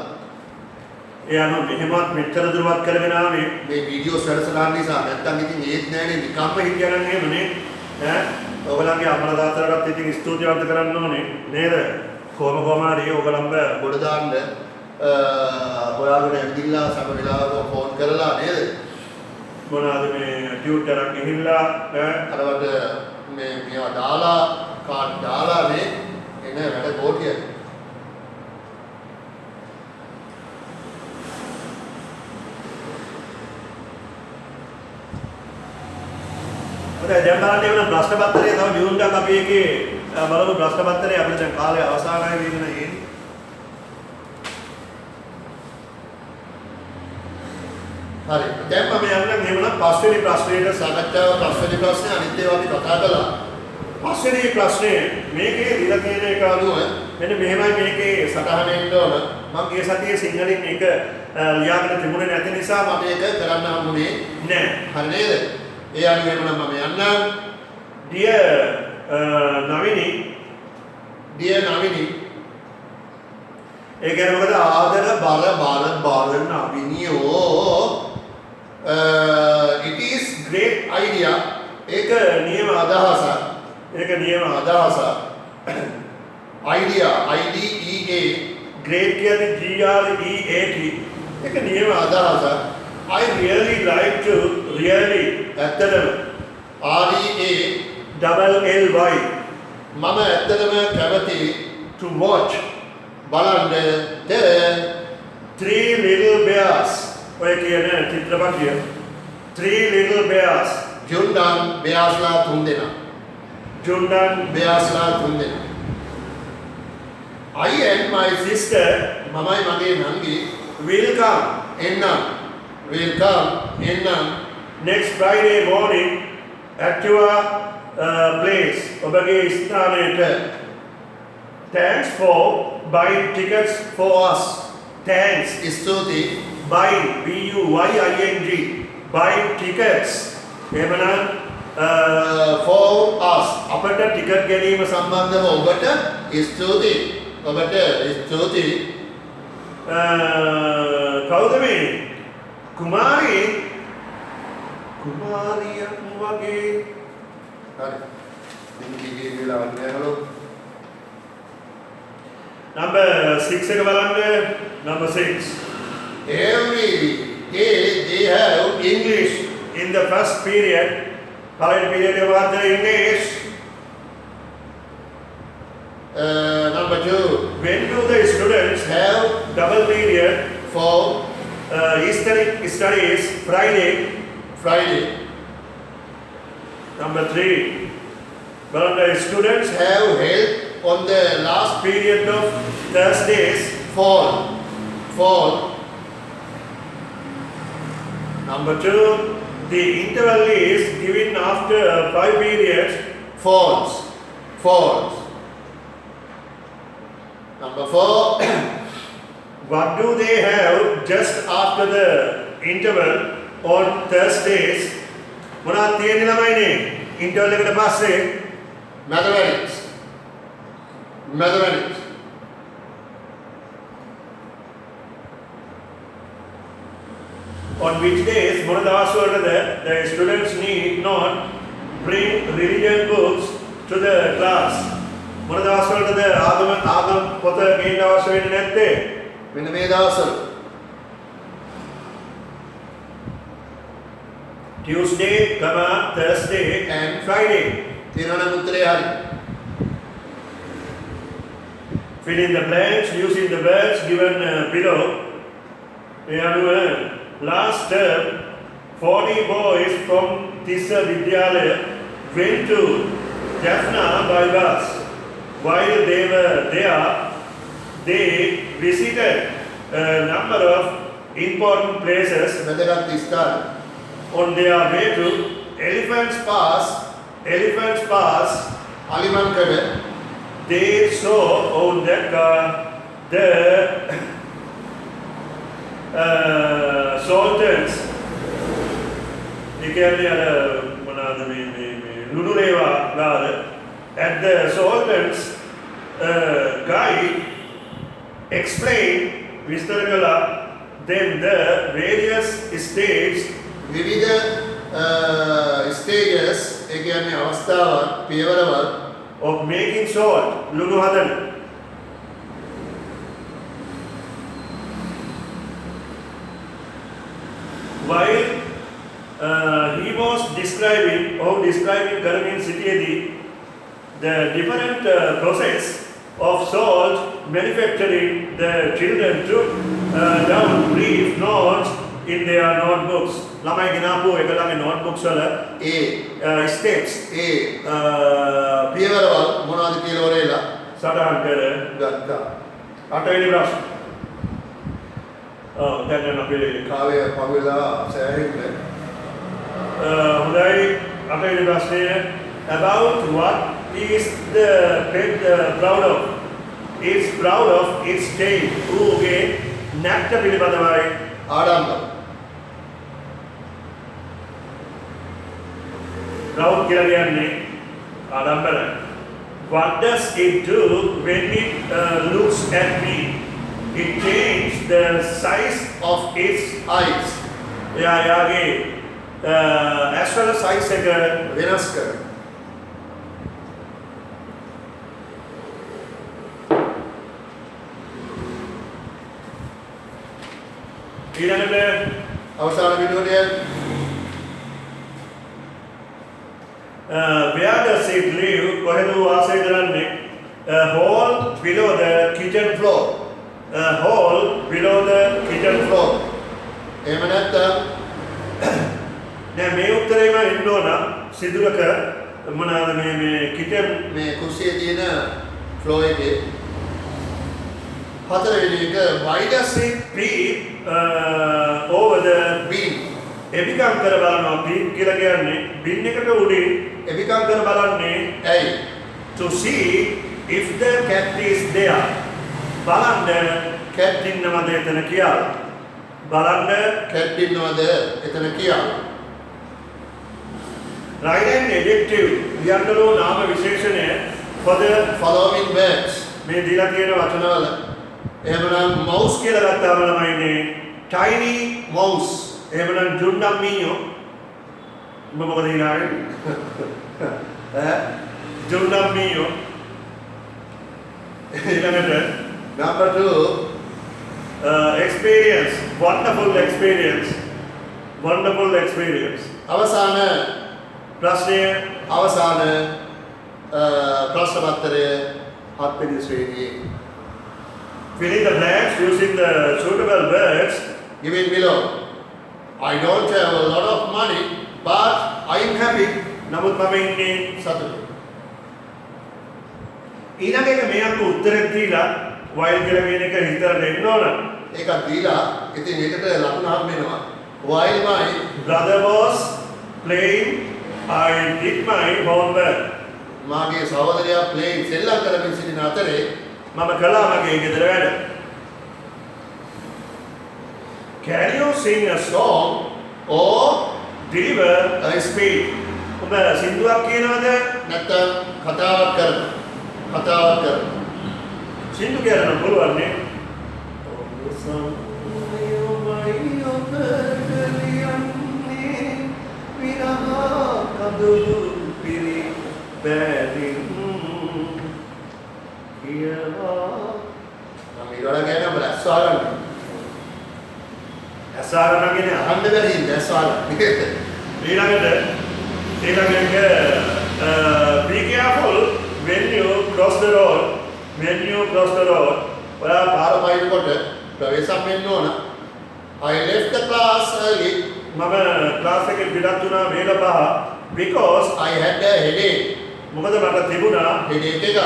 Speaker 1: ඒ අනුව මෙහෙමත් මෙච්චර දුරවත් කරගෙන ආවේ
Speaker 2: මේ වීඩියෝස් වැඩසටහන නිසා. නැත්තම් ඉතින් ඒත් නෑනේ නිකම්ම
Speaker 1: හිටියනම් එහෙමනේ. ඔයගලන්ගේ අම්මලා තාත්තලාටත් ඉතින් ස්තුතිවන්ත කරන්න ඕනේ නේද? කොහොම හරි ඔයගලන්ව
Speaker 2: ගොඩ දාන්න හොයාගෙන ඇවිදින්න සම වෙලාවක ෆෝන් කරලා නේද?
Speaker 1: මොනවාද මේ ටියුටර් එකක් ගිහිල්ලා
Speaker 2: අරවට මේවා දාලා කාඩ් දාලා මේ එන වැඩ කෝටිය.
Speaker 1: දැන් බලන්න එවන ප්‍රශ්න පත්‍රය තව දියුණුවක් අපි එකේ බලමු ප්‍රශ්න පත්‍රය අපිට දැන් කාලය අවසానයි වෙගෙන එන්නේ.
Speaker 2: හරි.
Speaker 1: දැන් මම යන්නම් එහෙමනම් පස්වෙනි ප්‍රශ්නයට
Speaker 2: සාකච්ඡාව පස්වෙනි ප්‍රශ්නේ අනිත් ඒවා අපි කතා කළා.
Speaker 1: පස්වෙනි ප්‍රශ්නේ මේකේ දීලා තියෙන එක අනුව මෙන්න මෙහෙමයි මේකේ සටහන එන්න ඕන. මම ගිය සතියේ සිංහලෙන් මේක ලියාගෙන තිබුණේ නැති නිසා
Speaker 2: මම මේක කරන්න හම්බුනේ
Speaker 1: නෑ.
Speaker 2: හරි නේද? ඒ අනුව එහෙමනම් මම යන්නම්.
Speaker 1: Dear Navini, ඒ කියන්නේ මොකද ආදර බල නවිනියෝ
Speaker 2: it is great idea. ඒක නියම අදහසක්. idea IDEA
Speaker 1: great කියන්නේ GREAT ඒක නියම අදහසක්. I really like to ඇත්තටම REALLY
Speaker 2: මම ඇත්තටම කැමති
Speaker 1: to watch
Speaker 2: බලන්න the
Speaker 1: Three Little Bears ඔය කියන චිත්‍රපටය Three Little Bears
Speaker 2: ජුන්ඩන් බෙයාස්ලා තුන්දෙනා I and my sister මමයි මගේ නංගි
Speaker 1: will come
Speaker 2: එන්නම්
Speaker 1: next Friday morning at your place ඔබගේ ස්ථානයට. Thanks for buying tickets for us. Thanks
Speaker 2: ස්තුති
Speaker 1: buying BUYING buying tickets එහෙමනම්
Speaker 2: for us
Speaker 1: අපට ටිකට් ගැනීම
Speaker 2: සම්බන්ධව ඔබට ස්තුති
Speaker 1: කවුද මේ කුමාරියක් වගේ
Speaker 2: හරි දින්ගේ වෙලාවක් නෑලෝ
Speaker 1: number 6 එක බලන්න number 6
Speaker 2: every day they have English
Speaker 1: in the first period පළවෙනි period එක වාර්තා English
Speaker 2: number 2
Speaker 1: when do the students have double period
Speaker 2: for
Speaker 1: studies Friday number 3 well the students have help on the last period of Thursdays
Speaker 2: fall
Speaker 1: number 2 the interval is given after 5 periods
Speaker 2: falls number 4
Speaker 1: what do they have just after the interval on Thursdays? මොනවද තියෙන්නේ ළමයිනේ interval එකට පස්සේ?
Speaker 2: mathematics.
Speaker 1: On which days මොන දවස්වලද the students need not bring religion books to the class? මොන දවස්වලද ආගම පොත ගේන්න අවශ්‍ය වෙන්නේ නැත්තේ?
Speaker 2: මෙන්න මේ දවස්වල
Speaker 1: Tuesday, Thursday and Friday.
Speaker 2: තියෙනවා නම් උත්තරේ හරි.
Speaker 1: Fill in the blanks using the words given below. Last term, 40 boys from Tissa Vidyalaya went to Jaffna by bus. While they were there, they visited a number of important places.
Speaker 2: වැදගත් ස්ථාන.
Speaker 1: On their way to Elephants Pass,
Speaker 2: අලිමන්කඩ
Speaker 1: they saw on that the sultans. They කියන්නේ අර මොනවාද මේ ලුණු රේවා ගාද at the sultans guide explained විස්තර කළා then the various states
Speaker 2: විවිධ stages ඒ කියන්නේ අවස්ථාවන් පියවරවල්
Speaker 1: of making salt ලුණු හදන. While he was describing කරමින් සිටියේදී the different process of salt manufacturing, the children took down brief notes in their notebooks. ළමයි ගෙනාපු එක ළමයි notebooks වල steps
Speaker 2: පියවරවල් මොනවද කියලා ඔරේලා
Speaker 1: සටහන් කර
Speaker 2: ගත්තා.
Speaker 1: අටවෙනි ප්‍රශ්න. දැන් අපි
Speaker 2: කාලය පහුවෙලා සෑහෙන්නේ.
Speaker 1: හොඳයි අටවෙනි ප්‍රශ්නය about what is the pet proud of? Is proud of its tail. ඌගේ නැට්ට පිළිබඳවයි.
Speaker 2: ආඩම්බර.
Speaker 1: proud කියලා කියන්නේ ආඩම්බරයි. What does it do when it looks at me? It changes the size of its eyes. යාගේ as well as size එක
Speaker 2: වෙනස් කරනවා.
Speaker 1: ඊළඟට
Speaker 2: අවසාන විදිහට
Speaker 1: where does it live? කොහෙද වාසය කරන්නේ? A hole below the kitchen floor. A hole below the kitchen floor.
Speaker 2: එහෙම නැත්නම්
Speaker 1: දැන් මේ උත්තරේම එන්න ඕන සිදුරක මොනවාද මේ kitchen
Speaker 2: මේ කුස්සියේ තියෙන ෆ්ලෝ එකේ හතරවෙනි එක
Speaker 1: why does it peep over the bin? එබිකම් කර බලනවා bin කියලා කියන්නේ bin එකට උඩින් එබිකම් කර බලන්නේ
Speaker 2: ඇයි?
Speaker 1: to see if the cat is there. බලන්න cat ඉන්නවද එතන කියලා. බලන්න
Speaker 2: කැට් ඉන්නවද එතන කියලා.
Speaker 1: write an adjective ලියන්නලෝ නාම විශේෂණය for the
Speaker 2: following words
Speaker 1: මේ දීලා තියෙන වචනවල එහෙමනම් mouse කියලා ගත්තාම ළමයිනේ tiny mouse එහෙමනම් ජුන්නම් මීයෝ ඔබ මොකද හිනාවේ ජුන්නම් මීයෝ ඊළඟට
Speaker 2: number 2
Speaker 1: experience wonderful experience
Speaker 2: අවසාන
Speaker 1: ප්‍රශ්නය
Speaker 2: අවසාන ප්‍රශ්න පත්‍රය හත්වෙනි ශ්‍රේණියේ
Speaker 1: fill in the blanks using the suitable words
Speaker 2: given below. I don't have a lot of money but I am happy.
Speaker 1: නමුත් මම ඉන්නේ
Speaker 2: සතුටුයි.
Speaker 1: ඊළඟ එක මෙයන්ට උත්තරයක් දීලා while කියලා කියන එක හිතලා දෙන්න ඕන.
Speaker 2: ඒකක් දීලා ඉතින් ඒකට ලකුණු හම් වෙනවා. While my
Speaker 1: brother was playing I did my homework.
Speaker 2: මාගේ සහෝදරයා playing සෙල්ලම් කරමින් සිටින අතරේ
Speaker 1: මම කළා මගේ ගෙදර වැඩ. Can you sing a song
Speaker 2: or
Speaker 1: deliver a speech? ඔබ සින්දුවක් කියනවද?
Speaker 2: නැත්නම් කතාවක් කරනවා.
Speaker 1: සින්දු කියන්න පුළුවන් නේ.
Speaker 2: මම ඊළඟ ගෑන බල ඇස්වා ගන්න.
Speaker 1: ඇසාරණ කියන්නේ
Speaker 2: අහන්න බැරි ඉන්න ඇස්වා ගන්න.
Speaker 1: ඊළඟට be careful when you cross the road.
Speaker 2: ඔයා පාර පයින්නකොට ප්‍රවේශම් වෙන්න ඕන. I left the class early
Speaker 1: මම ක්ලාස් එකේ පිටත් වුණා වේල 5 because
Speaker 2: I had a headache.
Speaker 1: මොකද මට තිබුණා
Speaker 2: headache එක.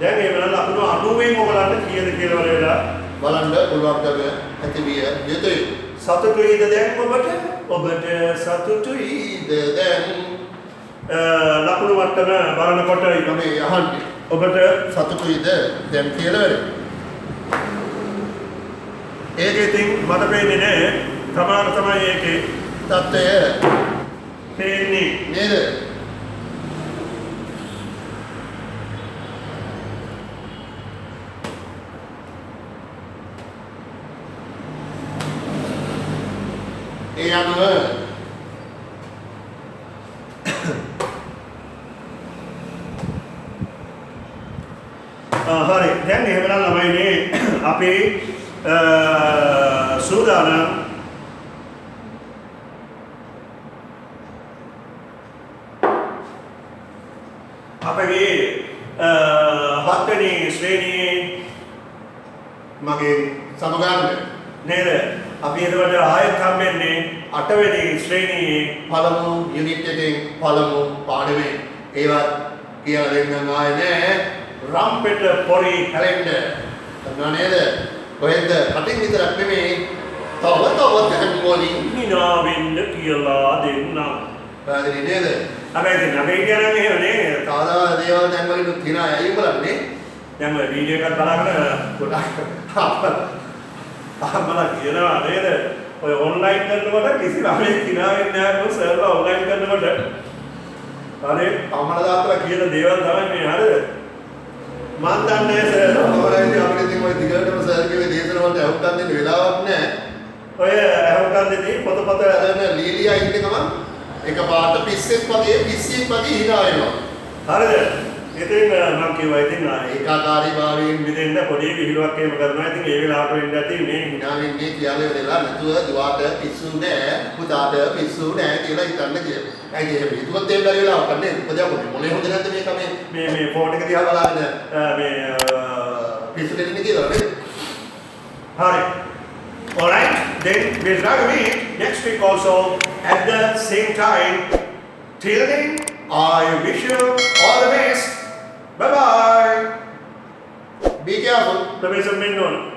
Speaker 1: දැන් එහෙම ලකුණු 90න් ඔයගලන්ට කීයද කියලා බලලා
Speaker 2: බලන්න පුළුවන්කම ඇති විය යුතුයි.
Speaker 1: සතුටුයිද දැන් ඔබට සතුටුයිද දැන් ලකුණු මට්ටම බලනකොට
Speaker 2: මේ අහන්නේ
Speaker 1: ඔබට
Speaker 2: සතුටුයිද දැන් කියලා වෙලෙ.
Speaker 1: ඒකේ ඉතින් මට පේන්නේ නෑ සමාන තමයි ඒකේ
Speaker 2: තත්ත්වය
Speaker 1: පේන්නේ
Speaker 2: නේද? ඒ අනුව
Speaker 1: හරි දැන් එහෙමනම් ළමයිනේ අපි සූදානම් අපගේ 7 වෙනි ශ්‍රේණියේ
Speaker 2: මගේ සමගාමීව
Speaker 1: නේද අපි එතකොට ආයෙත් හම්බෙන්නේ 8 වෙනි ශ්‍රේණියේ
Speaker 2: පළමු යුනිට් එකෙන් පළමු පාඩමේ ඒවත් කියලා දෙන්නම් ආයේ නෑ.
Speaker 1: රම්පෙට පොරි
Speaker 2: හැලෙන්න කරනවා නේද? කොහෙන්ද? කටින් විතරක් නෙමෙයි තව දැන් වලින්
Speaker 1: හිනා වෙන්න කියලා දෙන්නම්.
Speaker 2: පැහැදිලි නේද?
Speaker 1: අපේ ඉතින් අපේ කියන්නේ එහෙමනේ.
Speaker 2: කාලා දේවල් දැන් වලින් තියනා ඇයි බලන්නේ?
Speaker 1: දැන් ඔය වීඩියෝ එකක් බලාගෙන ගොඩක් අම්මලා කියනවා නේද? ඔය ඔන්ලයින් කරනකොට කිසි ළමෙක් හිනා වෙන්නේ නැහැ කො සර්වර් ඔන්ලයින් කරනකොට. හරි අම්මලා දාලා කියන දේවල් තමයි මේ හරිද? මන් දන්නේ සර්
Speaker 2: අපරාධي අපිට ඉතින් ඔය දිගටම සර් කිව්වේ දේශන වලට අහුම්කම් දෙන්න වෙලාවක් නැහැ.
Speaker 1: ඔය අහුම්කම් දෙදී පොත
Speaker 2: අරගෙන ලීලියා ඉන්න ගමන් එකපාරට පිස්සෙක් වගේ hina වෙනවා.
Speaker 1: හරිද? ඉතින් මම කිව්වා ඉතින්
Speaker 2: ඒකාකාරී භාවයෙන්
Speaker 1: මිදෙන්න පොඩි විහිළුවක් එහෙම කරනවා. ඉතින් ඒ වෙලාවට වෙන්න ඇති මේ
Speaker 2: hina වෙන්නේ කියලා වෙලා නැතුව දුවාට පිස්සු නැහැ, පුතාට පිස්සු නැහැ කියලා හිතන්න කියලා. ඇයි එහෙම හිතුවත් එහෙම බැරි වෙලාවක් නැහැ. මොකද මොලේ හොඳ නැද්ද
Speaker 1: මේ ෆෝන් එක දිහා බලාගෙන මේ
Speaker 2: පිස්සු දෙන්නේ කියලා නේද?
Speaker 1: හරි. Alright, then we'll try to meet next week also at the same time. Till then, I wish you all the best. Bye bye.
Speaker 2: Be careful.
Speaker 1: Também são menores.